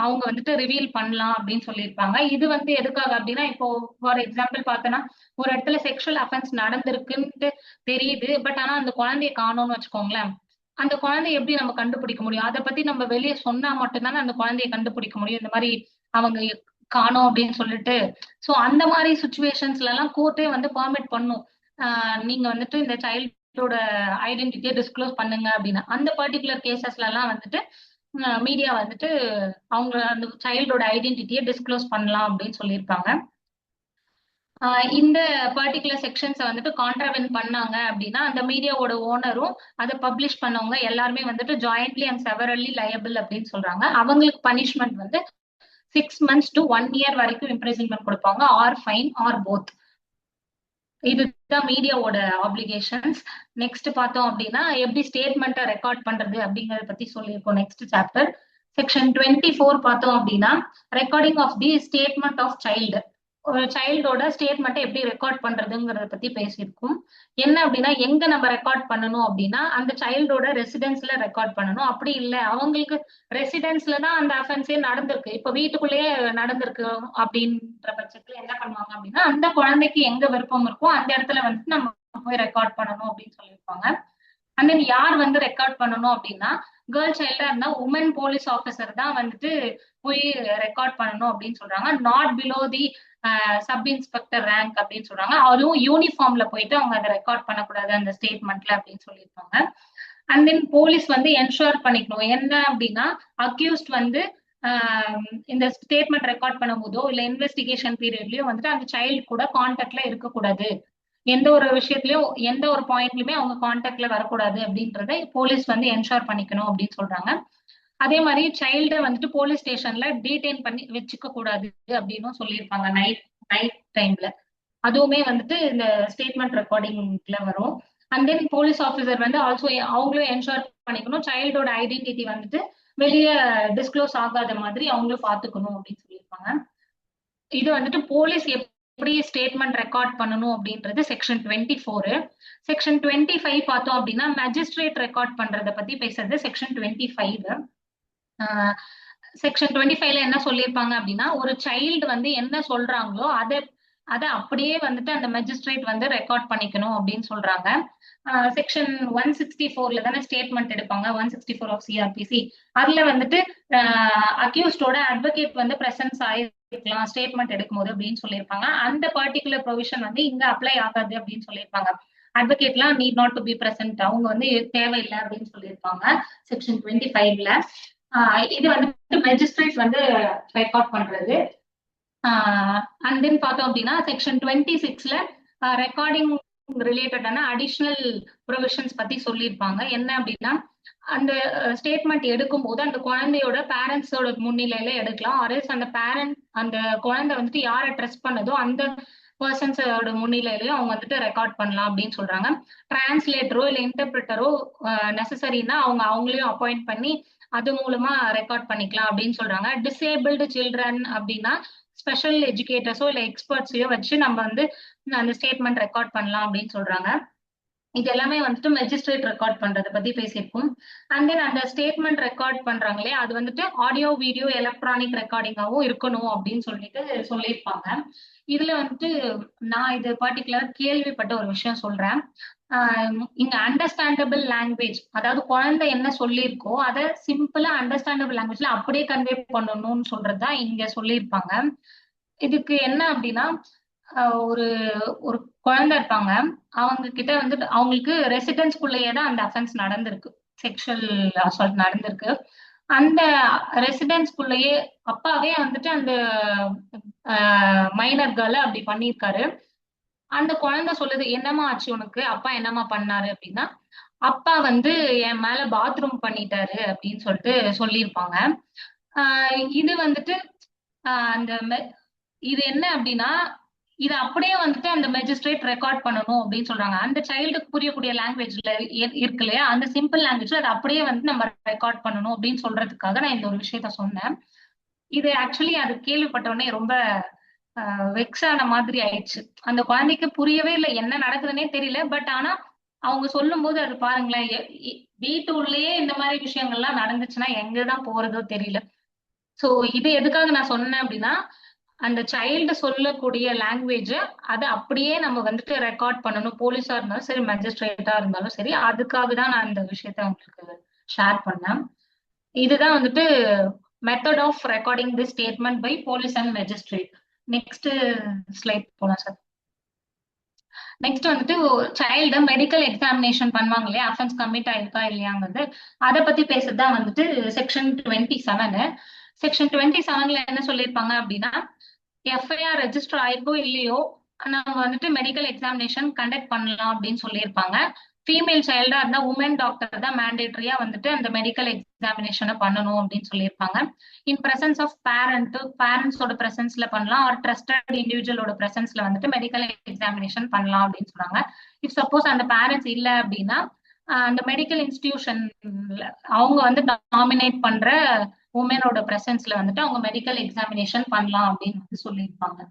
அவங்க வந்துட்டு ரிவீல் பண்ணலாம் அப்படின்னு சொல்லியிருப்பாங்க. இது வந்து எதுக்காக அப்படின்னா இப்போ ஃபார் எக்ஸாம்பிள் பார்த்தோன்னா ஒரு இடத்துல செக்ஷுவல் அஃபென்ஸ் நடந்திருக்குன்ட்டு தெரியுது, பட் ஆனா அந்த குழந்தைய காணோம்னு வச்சுக்கோங்களேன். அந்த குழந்தைய எப்படி நம்ம கண்டுபிடிக்க முடியும்? அதை பத்தி நம்ம வெளியே சொன்னா மட்டும்தானே அந்த குழந்தைய கண்டுபிடிக்க முடியும். இந்த மாதிரி அவங்க காணோம் அப்படின்னு சொல்லிட்டு. சோ அந்த மாதிரி சுச்சுவேஷன்ஸ்ல எல்லாம் கோர்ட்டே வந்து பெர்மிட் பண்ணும். நீங்க வந்துட்டு இந்த சைல்டோட ஐடென்டிட்டியை டிஸ்க்ளோஸ் பண்ணுங்க அப்படின்னு. அந்த பர்டிகுலர் கேசஸ்ல எல்லாம் வந்துட்டு மீடியா வந்துட்டு அவங்க அந்த சைல்டோட ஐடென்டிட்டியை டிஸ்க்ளோஸ் பண்ணலாம் அப்படின்னு சொல்லியிருப்பாங்க. இந்த பர்டிகுலர் செக்ஷன்ஸை வந்துட்டு கான்ட்ராவென்ட் பண்ணாங்க அப்படின்னா அந்த மீடியாவோட ஓனரும் அதை பப்ளிஷ் பண்ணவங்க எல்லாருமே வந்துட்டு ஜாயிண்ட்லி அண்ட் செவரலி லயபிள் அப்படின்னு சொல்றாங்க. அவங்களுக்கு பனிஷ்மெண்ட் வந்து 6 months to 1 year வரைக்கும் இம்ப்ரிசன்மெண்ட் கொடுப்பாங்க ஆர் ஃபைன் ஆர் போத். இதுதான் மீடியாவோட ஆப்ளிகேஷன்ஸ். நெக்ஸ்ட் பார்த்தோம் அப்படின்னா எப்படி ஸ்டேட்மெண்ட்டை ரெக்கார்ட் பண்றது அப்படிங்கறத பத்தி சொல்லியிருக்கோம் நெக்ஸ்ட் சாப்டர். செக்ஷன் 24 பார்த்தோம் அப்படின்னா recording of the statement of child. ஒரு சைல்டோட ஸ்டேட்மெண்ட்டை எப்படி ரெக்கார்ட் பண்றதுங்கிறத பத்தி பேசியிருக்கோம். என்ன அப்படின்னா எங்க நம்ம ரெக்கார்ட் பண்ணணும் அப்படின்னா அந்த சைல்டோட ரெசிடென்ஸ்ல ரெக்கார்ட் பண்ணணும். அப்படி இல்லை அவங்களுக்கு ரெசிடென்ஸ்ல தான் அந்த அஃபென்ஸே நடந்திருக்கு, இப்ப வீட்டுக்குள்ளேயே நடந்திருக்கு அப்படின்ற பட்சத்துல என்ன பண்ணுவாங்க அப்படின்னா அந்த குழந்தைக்கு எங்க விருப்பம் இருக்கோ அந்த இடத்துல வந்துட்டு நம்ம போய் ரெக்கார்ட் பண்ணணும் அப்படின்னு சொல்லியிருப்பாங்க. அண்ட் தென் யார் வந்து ரெக்கார்ட் பண்ணணும் அப்படின்னா கேர்ள் சைல்டா இருந்தா உமன் போலீஸ் ஆஃபீஸர் தான் வந்துட்டு போய் ரெக்கார்ட் பண்ணணும் அப்படின்னு சொல்றாங்க. Not below the sub inspector rank அப்படின்னு சொல்றாங்க. அதுவும் யூனிஃபார்ம்ல போயிட்டு அவங்க அதை ரெக்கார்ட் பண்ணக்கூடாது அந்த ஸ்டேட்மெண்ட்ல அப்படின்னு சொல்லியிருப்பாங்க. அண்ட் தென் போலீஸ் வந்து என்ஷூர் பண்ணிக்கணும் என்ன அப்படின்னா அக்யூஸ்ட் வந்து இந்த ஸ்டேட்மெண்ட் ரெக்கார்ட் பண்ணும் போதோ இல்ல இன்வெஸ்டிகேஷன் பீரியட்லயோ வந்துட்டு அந்த சைல்டு கூட கான்டாக்ட்ல இருக்கக்கூடாது. எந்த ஒரு விஷயத்திலயும் எந்த ஒரு பாயிண்ட்லயுமே அவங்க கான்டாக்ட்ல வரக்கூடாது அப்படின்றத போலீஸ் வந்து என்ஷூர் பண்ணிக்கணும் அப்படின்னு சொல்றாங்க. அதே மாதிரி சைல்டை வந்துட்டு போலீஸ் ஸ்டேஷன்ல டீடைன் பண்ணி வச்சுக்க கூடாது அப்படின்னு சொல்லியிருப்பாங்க நைட் நைட் டைம்ல. அதுவுமே வந்துட்டு இந்த ஸ்டேட்மெண்ட் ரெக்கார்டிங்ல வரும். அண்ட் தென் போலீஸ் ஆஃபீஸர் வந்து ஆல்சோ அவங்களும் என்ஷூர் பண்ணிக்கணும் சைல்டோட ஐடென்டிட்டி வந்துட்டு வெளியே டிஸ்க்ளோஸ் ஆகாத மாதிரி அவங்களும் பாத்துக்கணும் அப்படின்னு சொல்லியிருப்பாங்க. இது வந்துட்டு போலீஸ் எப்படி ஸ்டேட்மெண்ட் ரெக்கார்ட் பண்ணணும் அப்படின்றது செக்ஷன் 24. செக்ஷன் 25 பார்த்தோம் அப்படின்னா மேஜிஸ்ட்ரேட் ரெக்கார்ட் பண்றதை பத்தி பேசுறது செக்ஷன் 25. செக்ஷன் 25ல என்ன சொல்லியிருப்பாங்க அப்படின்னா, ஒரு சைல்டு வந்து என்ன சொல்றாங்களோ அதை அதை அப்படியே வந்துட்டு அந்த மெஜிஸ்ட்ரேட் வந்து ரெக்கார்ட் பண்ணிக்கணும் அப்படின்னு சொல்றாங்க. செக்ஷன் 164ல தானே ஸ்டேட்மெண்ட் எடுப்பாங்க, 164 ஆஃப் சிஆர்பிசி. அதுல வந்துட்டு அக்யூஸ்டோட அட்வொகேட் வந்து பிரசன்ஸ் ஆயிருக்கலாம் ஸ்டேட்மெண்ட் எடுக்கும்போது அப்படின்னு சொல்லியிருப்பாங்க. அந்த பர்டிகுலர் ப்ரொவிஷன் வந்து இங்க அப்ளை ஆகாது அப்படின்னு சொல்லியிருப்பாங்க. அட்வொகேட்லாம் need not to be present, அவங்க வந்து தேவையில்லை அப்படின்னு சொல்லியிருப்பாங்க செக்ஷன் 25ல. இது வந்து மெஜிஸ்ட்ரேட் வந்து ரெக்கார்ட் பண்றது. அண்ட் தென் பார்த்தோம் அப்படின்னா செக்ஷன் 26ல ரெக்கார்டிங் ரிலேட்டடான அடிஷ்னல் ப்ரொவிஷன்ஸ் பத்தி சொல்லியிருப்பாங்க. என்ன அப்படின்னா, அந்த ஸ்டேட்மெண்ட் எடுக்கும் போது அந்த குழந்தையோட பேரண்ட்ஸோட முன்னிலையில எடுக்கலாம். அரேஸ் அந்த பேரண்ட் அந்த குழந்தை வந்துட்டு யாரை ட்ரஸ்ட் பண்ணதோ அந்த பர்சன்ஸோட முன்னிலையிலயும் அவங்க வந்துட்டு ரெக்கார்ட் பண்ணலாம் அப்படின்னு சொல்றாங்க. டிரான்ஸ்லேட்டரோ இல்லை இன்டர்பிரிட்டரோ நெசசரின்னா அவங்க அவங்களையும் அப்பாயிண்ட் பண்ணி அது மூலமா ரெக்கார்ட் பண்ணிக்கலாம் அப்படின்னு சொல்றாங்க. டிசேபிள்டு சில்ட்ரன் அப்படின்னா ஸ்பெஷல் எஜுகேட்டர்ஸோ இல்லை எக்ஸ்பர்ட்ஸையோ வச்சு நம்ம வந்து அந்த ஸ்டேட்மெண்ட் ரெக்கார்ட் பண்ணலாம் அப்படின்னு சொல்றாங்க. இது எல்லாமே வந்துட்டு மெஜிஸ்ட்ரேட் ரெக்கார்ட் பண்றதை பத்தி பேசியிருக்கோம். அண்ட் தென் அந்த ஸ்டேட்மெண்ட் ரெக்கார்ட் பண்றாங்களே அது வந்துட்டு ஆடியோ வீடியோ எலக்ட்ரானிக் ரெக்கார்டிங்காவும் இருக்கணும் அப்படின்னு சொல்லிட்டு சொல்லியிருப்பாங்க. இதுல வந்துட்டு நான் இது பர்டிகுலர் கேள்விப்பட்ட ஒரு விஷயம் சொல்றேன். இங்க அண்டர்ஸ்டாண்டபிள் லாங்குவேஜ், அதாவது குழந்தை என்ன சொல்லியிருக்கோ அதை சிம்பிளா அண்டர்ஸ்டாண்டபிள் லாங்குவேஜ்ல அப்படியே கன்வே பண்ணணும்னு சொல்றதுதான் இங்க சொல்லியிருப்பாங்க. இதுக்கு என்ன அப்படின்னா, ஒரு ஒரு குழந்தை இருப்பாங்க, அவங்க கிட்ட வந்துட்டு அவங்களுக்கு ரெசிடென்ஸ்குள்ளேயே தான் அந்த அஃபென்ஸ் நடந்திருக்கு, செக்ஷுவல் அசால்ட் நடந்திருக்கு. அந்த ரெசிடென்ஸ்குள்ளேயே அப்பாவே வந்துட்டு அந்த மைனர் கேர்ள அப்படி பண்ணியிருக்காரு. அந்த குழந்தை சொல்லுது, என்னம்மா ஆச்சு உனக்கு, அப்பா என்னம்மா பண்ணாரு அப்படின்னா, அப்பா வந்து என் மேல பாத்ரூம் பண்ணிட்டாரு அப்படின்னு சொல்லிட்டு சொல்லியிருப்பாங்க. இது வந்துட்டு அந்த இது என்ன அப்படின்னா, இது அப்படியே வந்துட்டு அந்த மெஜிஸ்ட்ரேட் ரெக்கார்ட் பண்ணணும் அப்படின்னு சொல்றாங்க. அந்த சைல்டுக்கு புரியக்கூடிய லாங்குவேஜ்ல இருக்கு இல்லையா, அந்த சிம்பிள் லாங்குவேஜ்ல அதை அப்படியே வந்து நம்ம ரெக்கார்ட் பண்ணணும் அப்படின்னு சொல்றதுக்காக நான் இந்த ஒரு விஷயத்த சொன்னேன். இது ஆக்சுவலி அது கேள்விப்பட்ட உடனே ரொம்ப வெக்ஸ் ஆன மாதிரி ஆயிடுச்சு. அந்த குழந்தைக்கு புரியவே இல்லை, என்ன நடக்குதுன்னே தெரியல. பட் ஆனா அவங்க சொல்லும் போது அது பாருங்களேன், வீட்டு உள்ளேயே இந்த மாதிரி விஷயங்கள்லாம் நடந்துச்சுன்னா எங்கதான் போறதோ தெரியல. சோ இது எதுக்காக நான் சொன்னேன் அப்படின்னா, அந்த சைல்டு சொல்லக்கூடிய லாங்குவேஜ் அதை அப்படியே நம்ம வந்துட்டு ரெக்கார்ட் பண்ணணும், போலீஸா இருந்தாலும் சரி மேஜிஸ்ட்ரேட்டா இருந்தாலும் சரி. அதுக்காக தான் நான் இந்த விஷயத்த உங்களுக்கு ஷேர் பண்ணேன். இதுதான் வந்துட்டு method of recording the statement by police and magistrate. Next slide போலாம் சார். நெக்ஸ்ட் வந்துட்டு சைல்டு மெடிக்கல் எக்ஸாமினேஷன் பண்ணுவாங்க இல்லையா, அஃபென்ஸ் கமிட் ஆயிருக்கா இல்லையாங்கிறது அதை பத்தி பேசுறதுதான் வந்துட்டு செக்ஷன் 27. செக்ஷன் 27ல என்ன சொல்லியிருப்பாங்க அப்படின்னா, எஃப்ஐஆர் ரெஜிஸ்டர் ஆயிருக்கோ இல்லையோ நம்ம வந்துட்டு மெடிக்கல் எக்ஸாமினேஷன் கண்டக்ட் பண்ணலாம் அப்படின்னு சொல்லியிருப்பாங்க. ஃபீமேல் சைல்டா இருந்தா உமன் டாக்டர் தான் மேண்டேட்டரியா வந்துட்டு அந்த மெடிக்கல் எக்ஸாமினேஷனை பண்ணணும் அப்படின்னு சொல்லியிருப்பாங்க. இன் பிரசன்ஸ் ஆஃப் பேரண்ட்ஸோட பிரசன்ஸ்ல பண்ணலாம், ஒரு ட்ரஸ்டட் இண்டிவிஜுவலோட பிரசன்ஸ்ல வந்துட்டு மெடிக்கல் எக்ஸாமினேஷன் பண்ணலாம் அப்படின்னு சொன்னாங்க. இஃப் சப்போஸ் அந்த பேரண்ட்ஸ் இல்லை அப்படின்னா அந்த மெடிக்கல் இன்ஸ்டிடியூஷன்ல அவங்க வந்து நாமினேட் பண்ற உமனோட பிரசன்ஸ்ல வந்துட்டு அவங்க மெடிக்கல் எக்ஸாமினேஷன் பண்ணலாம் அப்படின்னு வந்து சொல்லியிருப்பாங்க.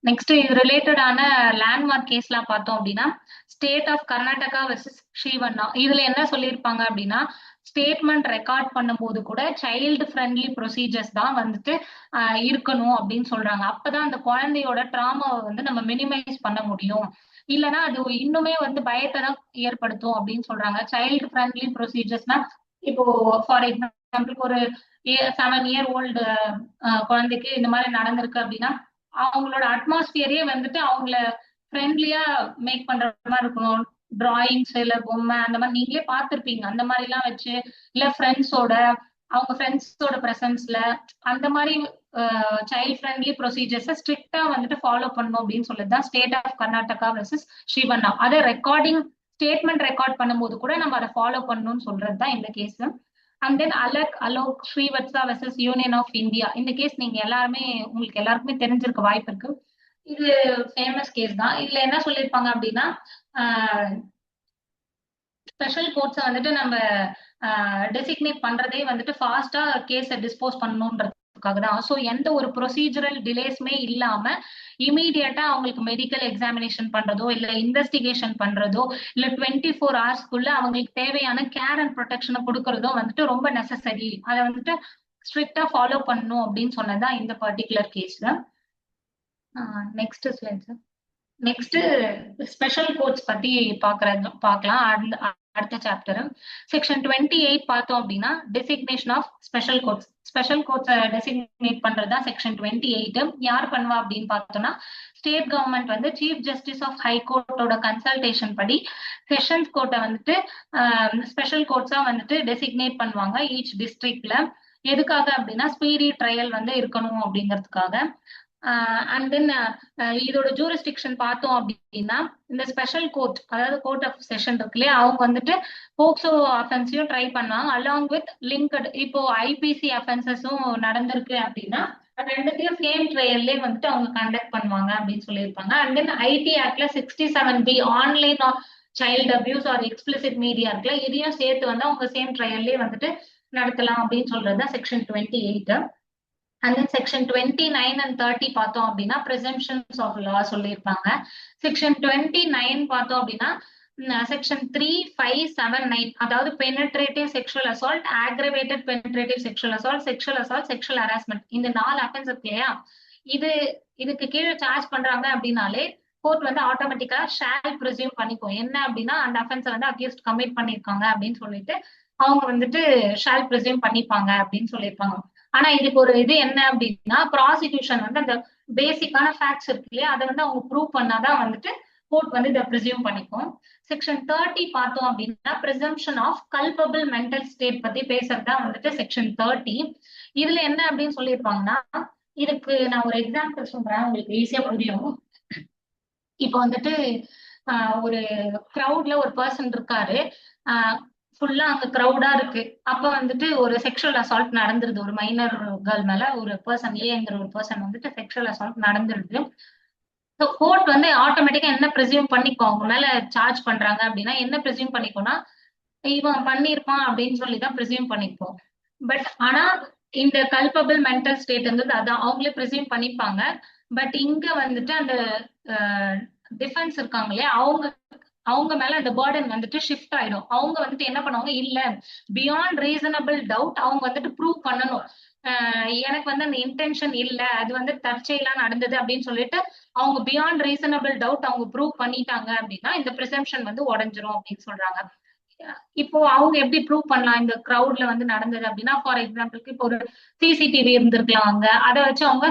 நெக்ஸ்ட் இது ரிலேட்டடான லேண்ட்மார்க் கேஸ்லாம் பார்த்தோம் அப்படின்னா, ஸ்டேட் ஆஃப் கர்நாடகா வெர்சஸ் ஸ்ரீவண்ணா. இதுல என்ன சொல்லியிருப்பாங்க அப்படின்னா, ஸ்டேட்மெண்ட் ரெக்கார்ட் பண்ணும்போது கூட சைல்டு ஃப்ரெண்ட்லி ப்ரொசீஜர்ஸ் தான் வந்துட்டு இருக்கணும் அப்படின்னு சொல்றாங்க. அப்பதான் அந்த குழந்தையோட ட்ராமாவை வந்து நம்ம மினிமைஸ் பண்ண முடியும், இல்லைன்னா அது இன்னுமே வந்து பயத்தை தான் ஏற்படுத்தும் அப்படின்னு சொல்றாங்க. சைல்டு ஃப்ரெண்ட்லி ப்ரொசீஜர்ஸ்னா, இப்போ ஃபார் எக்ஸாம்பிள் ஒரு 7 இயர் ஓல்டு குழந்தைக்கு இந்த மாதிரி நடந்திருக்கு அப்படின்னா, அவங்களோட அட்மாஸ்பியரே வந்துட்டு அவங்கள ஃப்ரெண்ட்லியா மேக் பண்ற மாதிரி இருக்கணும். டிராயிங்ஸ் இல்ல பொம்மை அந்த மாதிரி நீங்களே பார்த்திருப்பீங்க, அந்த மாதிரி எல்லாம் வச்சு, இல்ல ஃப்ரெண்ட்ஸோட அவங்க ஃப்ரெண்ட்ஸோட பிரசன்ஸ்ல அந்த மாதிரி சைல்ட் ஃப்ரெண்ட்லி ப்ரொசீஜர்ஸை ஸ்ட்ரிக்டா வந்துட்டு ஃபாலோ பண்ணணும் அப்படின்னு சொல்லிதான் ஸ்டேட் ஆஃப் கர்நாடகா வெர்சஸ் ஸ்ரீவண்ணா. அதை ரெக்கார்டிங் ஸ்டேட்மெண்ட் ரெக்கார்ட் பண்ணும்போது கூட நம்ம அதை ஃபாலோ பண்ணணும்னு சொல்றதுதான் இந்த case. And then Alok Srivatsa versus union of India. இந்த கேஸ் நீங்க எல்லாருமே உங்களுக்கு எல்லாருக்குமே தெரிஞ்சிருக்க வாய்ப்பு இருக்கு. இது ஃபேமஸ் கேஸ் தான். இதுல என்ன சொல்லியிருப்பாங்க அப்படின்னா, ஸ்பெஷல் கோர்ட்ஸை வந்துட்டு நம்ம டெசிக்னேட் பண்றதே வந்துட்டு ஃபாஸ்டா கேஸை டிஸ்போஸ் பண்ணணும்ன்றது அப்படிங்கிறதுக்காக தான். ஸோ எந்த ஒரு ப்ரொசீஜரல் டிலேஸ்மே இல்லாம இமீடியட்டா அவங்களுக்கு மெடிக்கல் எக்ஸாமினேஷன் பண்றதோ இல்ல இன்வெஸ்டிகேஷன் பண்றதோ இல்ல 24 hours அவங்களுக்கு தேவையான கேர் அண்ட் ப்ரொடெக்ஷனை கொடுக்கறதோ வந்துட்டு ரொம்ப நெசசரி. அதை வந்துட்டு ஸ்ட்ரிக்டா ஃபாலோ பண்ணணும் அப்படின்னு சொன்னதுதான் இந்த பர்டிகுலர் கேஸ்ல. Next slide sir. Next special courts பத்தி பார்க்கலாம். அடுத்த சாப்டர் செக்ஷன் 28 பார்த்தோம் அப்படின்னா designation of special courts. Special courts designate பண்றதுதான் செக்ஷன் 28. யார் பண்ணுவா அப்படின்னு பார்த்தோம்னா ஸ்டேட் கவர்மெண்ட் வந்து சீஃப் ஜஸ்டிஸ் ஆஃப் ஹை கோர்ட்டோட கன்சல்டேஷன் படி செஷன்ஸ் கோர்ட்டை வந்துட்டு ஸ்பெஷல் கோர்ட்ஸா வந்துட்டு டெசிக்னேட் பண்ணுவாங்க ஈச் டிஸ்ட்ரிக்ட்ல. எதுக்காக அப்படின்னா ஸ்பீடி ட்ரையல் வந்து இருக்கணும் அப்படிங்கிறதுக்காக. அண்ட் தென் இதோட ஜூரிஸ்டிக்ஷன் பார்த்தோம் அப்படின்னா இந்த ஸ்பெஷல் கோர்ட், அதாவது கோர்ட் ஆஃப் செஷன் இருக்கு இல்லையா, அவங்க வந்துட்டு போக்சோ அஃபென்ஸையும் ட்ரை பண்ணுவாங்க அலாங் வித் லிங்க்டு. இப்போ ஐபிசி அஃபென்சஸும் நடந்திருக்கு அப்படின்னா ரெண்டுத்தையும் சேம் ட்ரையல்லே வந்துட்டு அவங்க கண்டக்ட் பண்ணுவாங்க அப்படின்னு சொல்லியிருப்பாங்க. அண்ட் தென் ஐடி ஆக்ட்ல 67B online child abuse or explicit media இருக்குல்ல, இதையும் சேர்த்து வந்து அவங்க சேம் ட்ரையல்லே வந்துட்டு நடத்தலாம் அப்படின்னு சொல்றதுதான் section 28. And then section 29 and 30 பார்த்தோம் அப்படின்னா ப்ரிசம்ப்ஷன்ஸ் ஆஃப் லா சொல்லியிருப்பாங்க. செக்ஷன் 29 பார்த்தோம் அப்படின்னா செக்ஷன் 3, 5, 7, 9 அதாவது penetrative sexual assault, aggravated penetrative sexual assault, sexual assault, sexual harassment, இந்த 4 அஃபென்ஸ் இருக்கு இல்லையா, இதுக்கு கீழே சார்ஜ் பண்றாங்க அப்படின்னாலே கோர்ட் வந்து ஆட்டோமேட்டிக்கா ஷால் ப்ரிசியூம் பண்ணிக்கும். என்ன அப்படின்னா அந்த அஃபென்ஸை வந்து அக்யூஸ்ட் கமிட் பண்ணிருக்காங்க அப்படின்னு சொல்லிட்டு அவங்க வந்துட்டு ஷால் ப்ரிசியூம் பண்ணிப்பாங்க அப்படின்னு சொல்லியிருப்பாங்க. ஆனா இதுக்கு ஒரு இது என்ன அப்படின்னா ப்ராசிக்யூஷன் வந்து அந்த பேசிக்கான ஃபேக்ட்ஸ் இருக்கு இல்லையா, அதை வந்து அவங்க ப்ரூவ் பண்ணாதான் வந்துட்டு கோர்ட் வந்து இதை ப்ரிசியூம் பண்ணிக்கும். செக்ஷன் 30 பார்த்தோம் அப்படின்னா ப்ரிசம்ப்ஷன் ஆஃப் கல்பபிள் மென்டல் ஸ்டேட் பத்தி பேசுறதுதான் வந்துட்டு செக்ஷன் 30. இதுல என்ன அப்படின்னு சொல்லியிருப்பாங்கன்னா, இதுக்கு நான் ஒரு எக்ஸாம்பிள் சொல்றேன் உங்களுக்கு ஈஸியா புரியும். இப்போ வந்துட்டு ஒரு கிரௌட்ல ஒரு பர்சன் இருக்காரு, ஃபுல்லா அங்க கிரௌடா இருக்கு. அப்ப வந்துட்டு ஒரு செக்ஷுவல் அசால்ட் நடந்துருது, ஒரு மைனர் கேர்ள் மேல ஒரு பர்சன் ஏங்கிற ஒரு பர்சன் வந்துட்டு செக்ஷுவல் அசால்ட் நடந்துருது. கோர்ட் வந்து ஆட்டோமேட்டிக்கா என்ன ப்ரிசியூம் பண்ணிக்கும், அவங்க மேல சார்ஜ் பண்றாங்க அப்படின்னா என்ன ப்ரிசியூம் பண்ணிக்கோன்னா இவன் பண்ணிருப்பான் அப்படின்னு சொல்லிதான் ப்ரிசியூம் பண்ணிப்போம். பட் ஆனா இந்த கல்பபிள் மென்டல் ஸ்டேட்ங்கிறது அதான் அவங்களே ப்ரிசியூம் பண்ணிப்பாங்க. பட் இங்க வந்துட்டு அந்த டிஃபென்ஸ் இருக்காங்க இல்லையா, அவங்க மேல அந்த பேர்டன் வந்துட்டு ஷிஃப்ட் ஆயிடும். அவங்க வந்துட்டு என்ன பண்ணுவாங்க, இல்ல பியாண்ட் ரீசனபிள் டவுட் அவங்க வந்துட்டு ப்ரூவ் பண்ணணும், எனக்கு வந்து அந்த இன்டென்ஷன் இல்ல, அது வந்து தற்செயலா நடந்தது அப்படின்னு சொல்லிட்டு அவங்க பியாண்ட் ரீசனபிள் டவுட் அவங்க ப்ரூவ் பண்ணிட்டாங்க அப்படின்னா இந்த ப்ரிசம்ப்ஷன் வந்து உடஞ்சிரும் அப்படின்னு சொல்றாங்க. இப்போ அவங்க எப்படி ப்ரூவ் பண்ணலாம் இந்த கிரௌட்ல வந்து நடந்தது அப்படின்னா, ஃபார் எக்ஸாம்பிளுக்கு இப்போ ஒரு சிசிடிவி இருந்திருக்கலாம் அங்க, அதை வச்சு அவங்க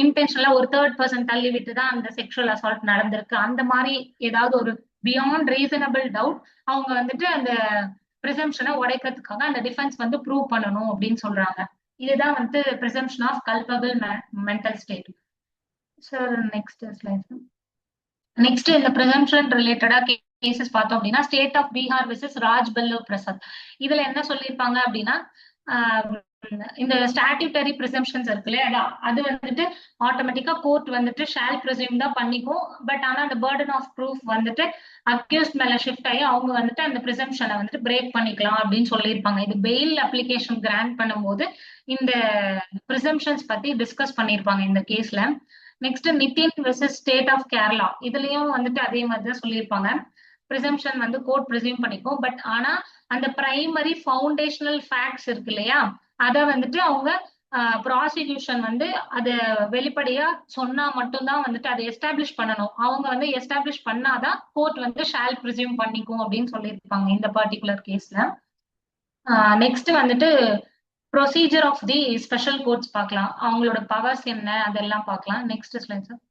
இன்டென்ஷனலா ஒரு தேர்ட் பர்சன் தள்ளி விட்டுதான் அந்த செக்ஷுவல் அசால்ட் நடந்திருக்கு, அந்த மாதிரி ஏதாவது ஒரு பியாண்ட் ரீசனபிள் டவுட் அவங்க வந்துட்டு அந்த ப்ரிசம்ப்ஷனை உடைக்கிறதுக்காக அந்த டிஃபென்ஸ் வந்து ப்ரூவ் பண்ணணும் அப்படின்னு சொல்றாங்க. இதுதான் வந்து presumption of culpable mental state. Sir next slide. Next இந்த ப்ரிசம்ப்ஷன் ரிலேட்டடா கேசஸ் பார்த்தோம் அப்படின்னா state of Bihar versus Raj Pallav Prasad. இதுல என்ன சொல்லியிருப்பாங்க அப்படின்னா இந்த ஸ்டாட்யூட்டரி ப்ரிசம்ப்ஷன்ஸ் இருக்கு இல்லையா, அது வந்துட்டு ஆட்டோமேட்டிக்கா கோர்ட் வந்துட்டு ஷால் ப்ரிசியூம் தான் பண்ணிக்கும். பட் ஆனா அந்த பர்டன் ஆஃப் ப்ரூஃப் வந்துட்டு அக்யூஸ்ட் மேல ஷிஃப்ட் ஆகி அவங்க வந்துட்டு அந்த ப்ரிசம்ப்ஷனை வந்துட்டு பிரேக் பண்ணிக்கலாம் அப்படின்னு சொல்லியிருப்பாங்க. இது பெயில் அப்ளிகேஷன் கிராண்ட் பண்ணும்போது இந்த ப்ரிசம்ப்ஷன்ஸ் பத்தி டிஸ்கஸ் பண்ணியிருப்பாங்க இந்த கேஸ்ல. Next Nitin versus state of Kerala, இதுலயும் வந்துட்டு அதே மாதிரி தான் சொல்லியிருப்பாங்க. ப்ரிசம்ப்ஷன் வந்து கோர்ட் ப்ரிசியூம் பண்ணிக்கும். பட் ஆனா அந்த பிரைமரி ஃபவுண்டேஷனல் ஃபேக்ட்ஸ் இருக்கு இல்லையா, அதை வந்துட்டு அவங்க ப்ராசிக்யூஷன் வந்து அதை வெளிப்படையா சொன்னா மட்டும்தான் வந்துட்டு அதை எஸ்டாப்ளிஷ் பண்ணணும். அவங்க வந்து எஸ்டாப்ளிஷ் பண்ணாதான் கோர்ட் வந்து ஷால் ப்ரிசியூம் பண்ணிக்கும் அப்படின்னு சொல்லியிருப்பாங்க இந்த பர்டிகுலர் கேஸ்ல. நெக்ஸ்ட் வந்துட்டு procedure of the special courts பார்க்கலாம், அவங்களோட பவர்ஸ் என்ன அதெல்லாம் பார்க்கலாம். Next slide sir.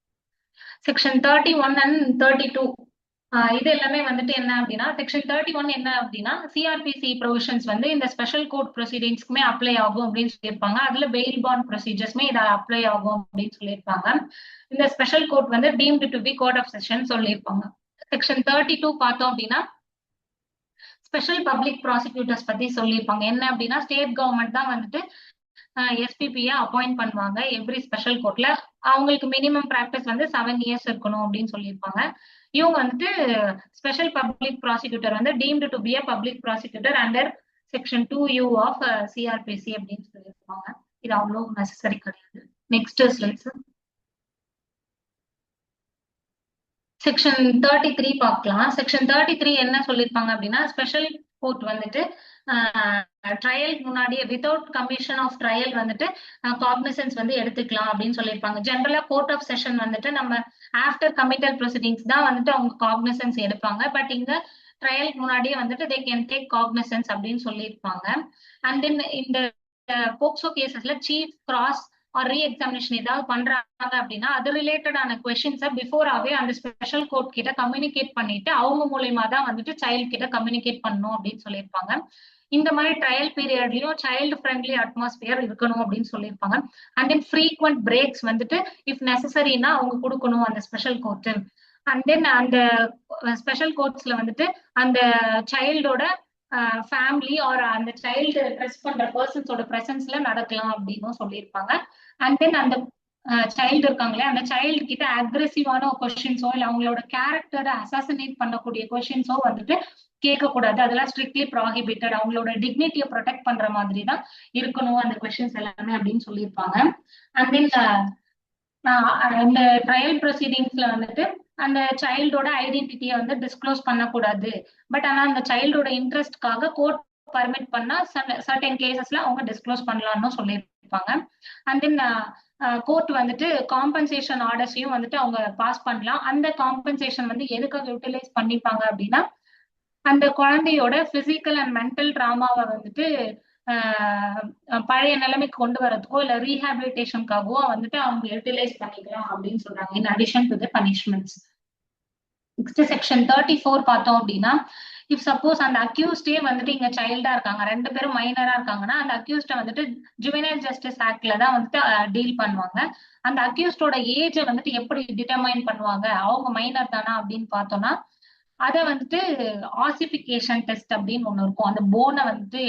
Section 31 and 32 இது எல்லாமே வந்துட்டு என்ன அப்படின்னா, செக்ஷன் 31 என்ன அப்படின்னா சிஆர்பிசி ப்ரொவிஷன்ஸ் வந்து இந்த ஸ்பெஷல் கோர்ட் ப்ரொசீடிங்ஸ்க்குமே அப்ளை ஆகும் அப்படின்னு சொல்லியிருப்பாங்க. அதுல பெயில் பாண்ட் ப்ரொசீஜர்ஸ்மே இதை அப்ளை ஆகும் அப்படின்னு சொல்லியிருப்பாங்க. இந்த ஸ்பெஷல் கோர்ட் வந்து deemed to be court of session சொல்லியிருப்பாங்க. செக்ஷன் 32 பார்த்தோம் அப்படின்னா ஸ்பெஷல் பப்ளிக் ப்ராசிக்யூட்டர்ஸ் பத்தி சொல்லியிருப்பாங்க. என்ன அப்படின்னா ஸ்டேட் கவர்மெண்ட் தான் வந்துட்டு எஸ்பிபியை அப்பாயிண்ட் பண்ணுவாங்க எவ்ரி ஸ்பெஷல் கோர்ட்ல. அவங்களுக்கு மினிமம் பிராக்டிஸ் வந்து 7 years இருக்கணும் அப்படின்னு சொல்லியிருப்பாங்க. இவங்க வந்துட்டு ஸ்பெஷல் பப்ளிக் ப்ராசிக்யூட்டர் வந்து deemed to be a public prosecutor under section 2U of CrPC அப்படின்னு சொல்லியிருப்பாங்க. இது அவ்வளவு நெசசரி கிடையாது. Next slides. செக்ஷன் 33 பார்க்கலாம். செக்ஷன் 33 என்ன சொல்லியிருப்பாங்க அப்படின்னா, ஸ்பெஷல் கோர்ட் வந்துட்டு ட்ரையலுக்கு முன்னாடியே வித்தவுட் கமிஷன் ஆஃப் ட்ரையல் வந்துட்டு காக்னிசன்ஸ் வந்து எடுத்துக்கலாம் அப்படின்னு சொல்லியிருப்பாங்க. ஜென்ரலா கோர்ட் ஆஃப் செஷன் வந்துட்டு நம்ம ஆஃப்டர் கமிட்டல் ப்ரொசீடிங்ஸ் தான் வந்துட்டு அவங்க காக்னிசன்ஸ் எடுப்பாங்க. பட் இங்க ட்ரையலுக்கு முன்னாடியே வந்துட்டு தே கேன் டேக் காக்னிசன்ஸ் அப்படின்னு சொல்லியிருப்பாங்க. அண்ட் தென் இந்த போக்சோ கேசஸ்ல சீஃப் கிராஸ் ஆர் ரீ எக்ஸாமினேஷன் ஏதாவது பண்றாங்க அப்படின்னா அது ரிலேட்டடான கொஸ்டின்ஸை பிஃபோராவே அந்த ஸ்பெஷல் கோர்ட் கிட்ட கம்யூனிகேட் பண்ணிட்டு அவங்க மூலியமா தான் வந்துட்டு சைல்ட் கிட்ட கம்யூனிகேட் பண்ணணும் அப்படின்னு சொல்லியிருப்பாங்க. இந்த மாதிரி ட்ரையல் பீரியட்லயும் சைல்டு ஃப்ரெண்ட்லி அட்மாஸ்பியர் இருக்கணும் அப்படின்னு சொல்லியிருப்பாங்க. அண்ட் தென் ஃப்ரீக்வெண்ட் பிரேக்ஸ் வந்துட்டு இஃப் நெசசரினா அவங்க கொடுக்கணும் அந்த ஸ்பெஷல் கோர்ட். அண்ட் தென் அந்த ஸ்பெஷல் கோர்ட்ஸ்ல வந்துட்டு அந்த சைல்டோட ஃபேமிலி ஆர் அந்த சைல்டு ட்ரெஸ் பண்ற பர்சன்ஸோட பிரசன்ஸ்ல நடக்கலாம் அப்படின்னு சொல்லியிருப்பாங்க. அண்ட் தென் அந்த சைல்டு இருக்காங்களே அந்த சைல்டு கிட்ட அக்ரெசிவான கொஸ்டின்ஸோ இல்ல அவங்களோட கேரக்டரை அசாசினேட் பண்ணக்கூடிய கொஸ்டின்ஸோ வந்துட்டு கேட்கக்கூடாது. அதெல்லாம் ஸ்ட்ரிக்ட்லி ப்ராஹிபிட்டட். அவங்களோட டிக்னிட்டியை ப்ரொடெக்ட் பண்ற மாதிரி தான் இருக்கணும் அந்த கொஸ்டின்ஸ் எல்லாமே அப்படின்னு சொல்லியிருப்பாங்க. அண்ட் தென் அந்த ட்ரையல் ப்ரொசீடிங்ஸ்ல வந்துட்டு அந்த சைல்டோட ஐடென்டிட்டியை வந்து டிஸ்க்ளோஸ் பண்ணக்கூடாது. பட் ஆனா அந்த சைல்டோட இன்ட்ரெஸ்ட்காக கோர்ட் பர்மிட் பண்ணா சர்டன் கேசஸ்ல அவங்க டிஸ்க்ளோஸ் பண்ணலாம்னு சொல்லியிருப்பாங்க. அண்ட் தென் கோர்ட் வந்துட்டு காம்பன்சேஷன் ஆர்டர்ஸையும் வந்துட்டு அவங்க பாஸ் பண்ணலாம். அந்த காம்பன்சேஷன் வந்து எதுக்காக யூட்டிலைஸ் பண்ணிப்பாங்க அப்படின்னா அந்த குழந்தையோட பிசிக்கல் அண்ட் மென்டல் டிராமாவை வந்துட்டு பழைய நிலைமைக்கு கொண்டு வரதுக்கோ இல்ல ரீஹாபிலிட்டேஷனுக்காகவோ வந்துட்டு அவங்க யூட்டிலைஸ் பண்ணிக்கலாம் அப்படின்னு சொல்றாங்க. In addition to the punishments. Next section 34 பார்த்தோம் அப்படின்னா இஃப் சப்போஸ் அந்த அக்யூஸ்டே வந்துட்டு இங்க சைல்டா இருக்காங்க, ரெண்டு பேரும் மைனரா இருக்காங்கன்னா அந்த அக்யூஸ்ட வந்துட்டு ஜுவனைல் ஜஸ்டிஸ் ஆக்ட்ல தான் வந்துட்டு டீல் பண்ணுவாங்க. அந்த அக்யூஸ்டோட ஏஜை வந்துட்டு எப்படி டிட்டர்மைன் பண்ணுவாங்க, அவங்க மைனர் தானா அப்படின்னு பார்த்தோம்னா அத வந்துட்டு ஆசிபிகேஷன் டெஸ்ட் அப்படின்னு ஒண்ணு இருக்கும். அந்த போனை வந்துட்டு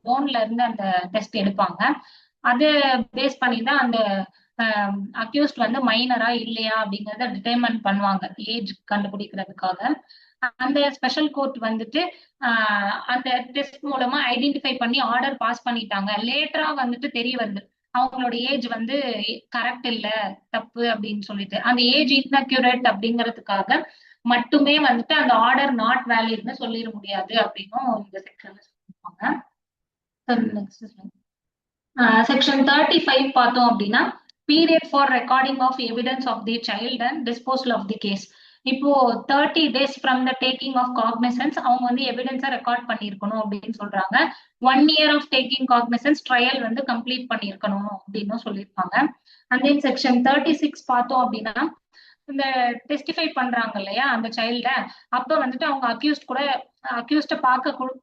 போன்ல இருந்து அந்த டெஸ்ட் எடுப்பாங்க. அது பேஸ் பண்ணி தான் அந்த அக்யூஸ்ட் வந்து மைனரா இல்லையா அப்படிங்கறத டிட்டர்மைன் பண்ணுவாங்க ஏஜ் கண்டுபிடிக்கிறதுக்காக. அந்த ஸ்பெஷல் கோர்ட் வந்துட்டு அந்த டெஸ்ட் மூலமா ஐடென்டிஃபை பண்ணி ஆர்டர் பாஸ் பண்ணிட்டாங்க. லேட்டரா வந்துட்டு தெரிய வருது அவங்களோட ஏஜ் வந்து கரெக்ட் இல்ல, தப்பு அப்படின்னு சொல்லிட்டு அந்த ஏஜ் இன்அக்யூரேட் அப்படிங்கிறதுக்காக மட்டுமே வந்துட்டு அந்த ஆர்டர் நாட் வேலிட்னு சொல்லிட முடியாது அப்படின்னும் இந்த செக்ஷன்ல சொல்லிருப்பாங்க. செக்ஷன் 35 பார்த்தோம் அப்படின்னா period for recording of evidence of the child and disposal of the case. இப்போ 30 days from the taking of cognizance அவங்க வந்து எவிடன்ஸை ரெக்கார்ட் பண்ணியிருக்கணும் அப்படின்னு சொல்றாங்க. 1 year of taking cognizance trial வந்து கம்ப்ளீட் பண்ணியிருக்கணும் அப்படின்னு சொல்லியிருப்பாங்க. அண்ட் தென் செக்ஷன் 36 பார்த்தோம் அப்படின்னா இந்த டெஸ்டிஃபை பண்றாங்க இல்லையா அந்த சைல்ட, அப்ப வந்துட்டு அவங்க அக்யூஸ்ட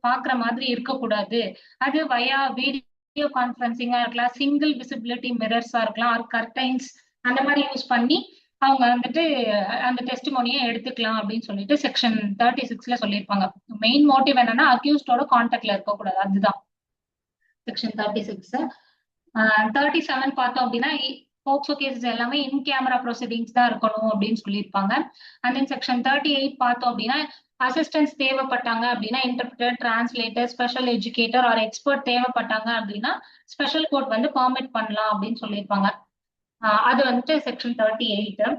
பாக்குற மாதிரி இருக்கக்கூடாது. அது வயா வீடியோ கான்பரன்சிங்கா இருக்கலாம், சிங்கிள் விசிபிலிட்டி மிரர்ஸா இருக்கலாம், ஆர் கர்டைன்ஸ் அந்த மாதிரி யூஸ் பண்ணி அவங்க வந்துட்டு அந்த டெஸ்டிமோனியை எடுத்துக்கலாம் அப்படின்னு சொல்லிட்டு செக்ஷன் 36ல சொல்லியிருப்பாங்க. மெயின் மோட்டிவ் என்னன்னா அக்யூஸ்டோட கான்டாக்ட்ல இருக்கக்கூடாது, அதுதான் செக்ஷன் 36. 37 பார்த்தோம் அப்படின்னா போக்சோ கேசஸ் எல்லாமே இன் கேமரா ப்ரொசீடிங்ஸ் தான் இருக்கணும் அப்படின்னு சொல்லியிருப்பாங்க. அண்ட் தென் செக்ஷன் 38 பார்த்தோம் அப்படின்னா அசிஸ்டன்ஸ் தேவைப்பட்டாங்க அப்படின்னா interpreter, translator, special educator or expert தேவைப்பட்டாங்க அப்படின்னா ஸ்பெஷல் கோர்ட் வந்து பர்மிட் பண்ணலாம் அப்படின்னு சொல்லியிருப்பாங்க. அது வந்துட்டு செக்ஷன் 38.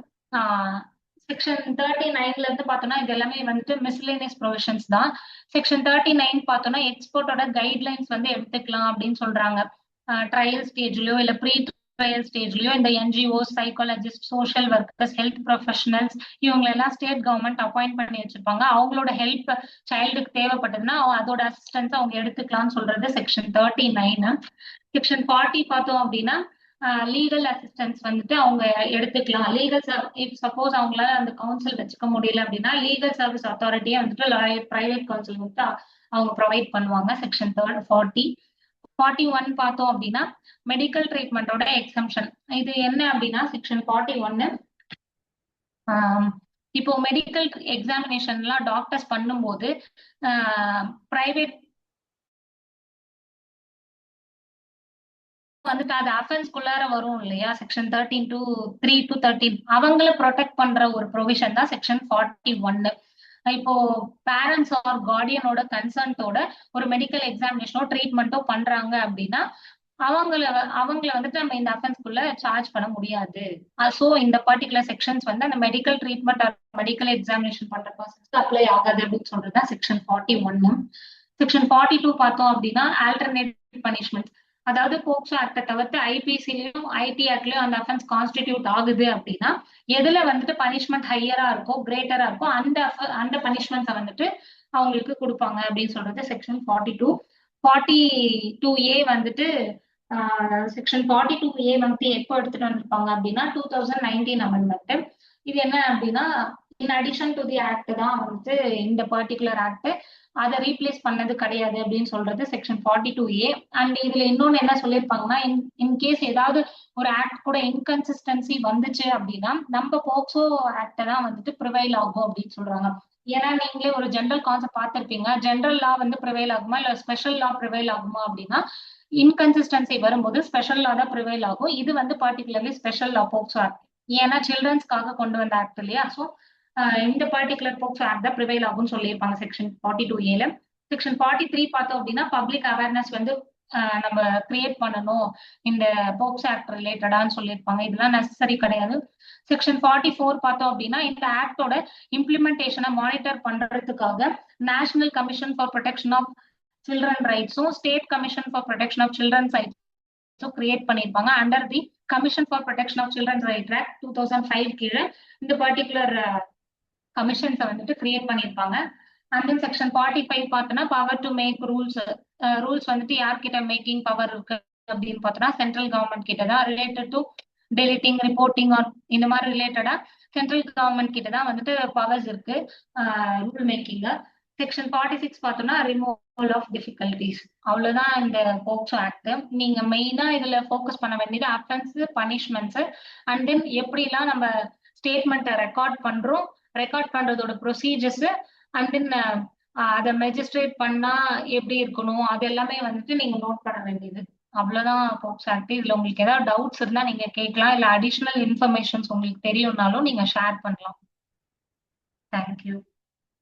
செக்ஷன் 39ல இருந்து பார்த்தோம்னா இது எல்லாமே வந்துட்டு மிஸ்லேனியஸ் ப்ரொவிஷன்ஸ் தான். செக்ஷன் 39 பார்த்தோம்னா எக்ஸ்பர்ட்டோட கைட்லைன்ஸ் வந்து எடுத்துக்கலாம் அப்படின்னு சொல்றாங்க. ட்ரையல் ஸ்டேஜ்லயோ இல்ல ப்ரீ ட்ரையல் ஸ்டேஜ்லயோ இந்த NGOs, psychologist, social workers, health professionals இவங்களெல்லாம் ஸ்டேட் கவர்மெண்ட் அப்பாயிண்ட் பண்ணி வச்சிருப்பாங்க. அவங்களோட ஹெல்ப் சைல்டுக்கு தேவைப்பட்டதுன்னா அதோட அசிஸ்டன்ஸ் அவங்க எடுத்துக்கலாம்னு சொல்றது செக்ஷன் 39. செக்ஷன் 40 பார்த்தோம் அப்படின்னா லீகல் அசிஸ்டன்ஸ் வந்துட்டு அவங்க எடுத்துக்கலாம். லீகல் சப்போஸ் அவங்களால அந்த கவுன்சில் வச்சுக்க முடியல அப்படின்னா லீகல் சர்வீஸ் அத்தாரிட்டியே வந்துட்டு பிரைவேட் கவுன்சில் வந்துட்டு அவங்க ப்ரொவைட் பண்ணுவாங்க. செக்ஷன் 40. 41 பார்த்தோம் அப்படின்னா மெடிக்கல் ட்ரீட்மெண்டோட எக்ஸம்ஷன். இது என்ன அப்படின்னா செக்ஷன் 41 இப்போ மெடிக்கல் எக்ஸாமினேஷன்லாம் டாக்டர்ஸ் பண்ணும்போது பிரைவேட் வந்துட்டு அது அஃபென்ஸ்குள்ளார வரும் இல்லையா, செக்ஷன் 13 to 3 to 13 அவங்கள ப்ரொடெக்ட் பண்ற ஒரு ப்ரொவிஷன் தான் செக்ஷன் 41. இப்போ பேரண்ட்ஸ் ஆர் கார்டியனோட கன்சர்ன்டோட ஒரு மெடிக்கல் எக்ஸாமினேஷனோ ட்ரீட்மெண்ட்டோ பண்றாங்க அப்படின்னா அவங்கள வந்துட்டு நம்ம இந்த அஃபென்ஸ்க்குள்ள சார்ஜ் பண்ண முடியாது. சோ இந்த பர்ட்டிகுலர் செக்ஷன்ஸ் வந்து அந்த medical treatment R medical examination பண்ற பர்சன்ஸ்க்கு அப்ளை ஆகாது அப்படின்னு சொல்றதுதான் செக்ஷன் 41. செக்ஷன் 42 பார்த்தோம் அப்படின்னா ஆல்டர்னேட் பனிஷ்மெண்ட். அதாவது போக்சோ ஆக்ட தவிர்த்து ஐபிசிலயும் ஐடி ஆக்ட்லயும் அந்த அஃபென்ஸ் கான்ஸ்டிடியூட் ஆகுது அப்படின்னா எதுல வந்துட்டு பனிஷ்மெண்ட் ஹையரா இருக்கோ கிரேட்டரா இருக்கோ அந்த பனிஷ்மெண்ட்ஸை வந்துட்டு அவங்களுக்கு கொடுப்பாங்க அப்படின்னு சொல்றது செக்ஷன் 42. 42A வந்துட்டு செக்ஷன் 42A வந்து எப்போ எடுத்துட்டு வந்திருப்பாங்க அப்படின்னா 2019 அமெண்ட்மெண்ட். இது என்ன அப்படின்னா in addition to the act தான் வந்துட்டு இந்த பர்டிகுலர் ஆக்ட், அதை ரீப்ளேஸ் பண்ணது கிடையாது அப்படின்னு சொல்றது செக்ஷன் 42A. அண்ட் இதுல இன்னொன்னு என்ன சொல்லியிருப்பாங்கன்னா இன்கேஸ் ஏதாவது ஒரு ஆக்ட் கூட இன்கன்சிஸ்டன்சி வந்துச்சு அப்படின்னா நம்ம போக்சோ ஆக்ட தான் வந்துட்டு ப்ரிவைல் ஆகும் அப்படின்னு சொல்றாங்க. ஏன்னா நீங்களே ஒரு ஜென்ரல் கான்செப்ட் பார்த்திருப்பீங்க, ஜென்ரல் லா வந்து ப்ரிவைல் ஆகுமா இல்ல ஸ்பெஷல் லா ப்ரிவைல் ஆகுமா அப்படின்னா இன்கன்சிஸ்டன்சி வரும்போது ஸ்பெஷல் லா தான் ப்ரிவைல் ஆகும். இது வந்து பர்டிகுலர்லி ஸ்பெஷல் லா போக்சோ ஆக்ட், ஏன்னா சில்ட்ரன்ஸ்க்காக கொண்டு வந்த ஆக்ட் இல்லையா. ஸோ இந்த பர்டிகுலர் போக்சோ ஆக்ட் தான் ப்ரிவைல் ஆகும்னு சொல்லியிருப்பாங்க செக்ஷன் 42A. செக்ஷன் 43 பார்த்தோம் அப்படின்னா பப்ளிக் அவேர்னஸ் வந்து நம்ம கிரியேட் பண்ணணும் இந்த போக்சோ ஆக்ட் ரிலேட்டடான்னு சொல்லியிருப்பாங்க. இதெல்லாம் நெசசரி கிடையாது. செக்ஷன் 44 பார்த்தோம் அப்படின்னா இந்த ஆக்டோட இம்ப்ளிமெண்டேஷனை மானிட்டர் பண்றதுக்காக national commission for protection of children ரைட்ஸும் state commission for protection of children ரைட்ஸும் கிரியேட் பண்ணியிருப்பாங்க under the commission for protection of children right act 2005 கீழே இந்த பர்டிகுலர் கமிஷன்ஸை வந்துட்டு கிரியேட் பண்ணியிருப்பாங்க. அண்ட் தென் செக்ஷன் 45 பார்த்தோன்னா power to make rules. Rules வந்துட்டு யார்கிட்ட மேக்கிங் பவர் இருக்கு அப்படின்னு பார்த்தோம்னா சென்ட்ரல் கவர்மெண்ட் கிட்ட தான். Related to deleting reporting or இந்த மாதிரி ரிலேட்டடா சென்ட்ரல் கவர்மெண்ட் கிட்ட தான் வந்துட்டு பவர்ஸ் இருக்கு ரூல் மேக்கிங். செக்ஷன் 46 பார்த்தோம்னா ரிமூவல் ஆஃப் டிஃபிகல்டிஸ். அவ்வளவுதான் இந்த போக்சோ ஆக்ட். நீங்க மெயினா இதுல ஃபோக்கஸ் பண்ண வேண்டியது அஃபென்ஸ், பனிஷ்மெண்ட்ஸ், அண்ட் தென் எப்படிலாம் நம்ம ஸ்டேட்மெண்ட்டை ரெக்கார்ட் பண்றதோட ப்ரொசீஜர்ஸ், அண்ட் தென் அதை மெஜிஸ்ட்ரேட் பண்ணா எப்படி இருக்கணும், அது எல்லாமே வந்துட்டு நீங்க நோட் பண்ண வேண்டியது. அவ்வளவுதான் போக்சோ ஆக்ட். இதுல உங்களுக்கு ஏதாவது டவுட்ஸ் இருந்தா நீங்க கேட்கலாம், இல்ல அடிஷனல் இன்ஃபர்மேஷன்ஸ் உங்களுக்கு தெரியும்னாலும் நீங்க ஷேர் பண்ணலாம். தேங்க்யூ.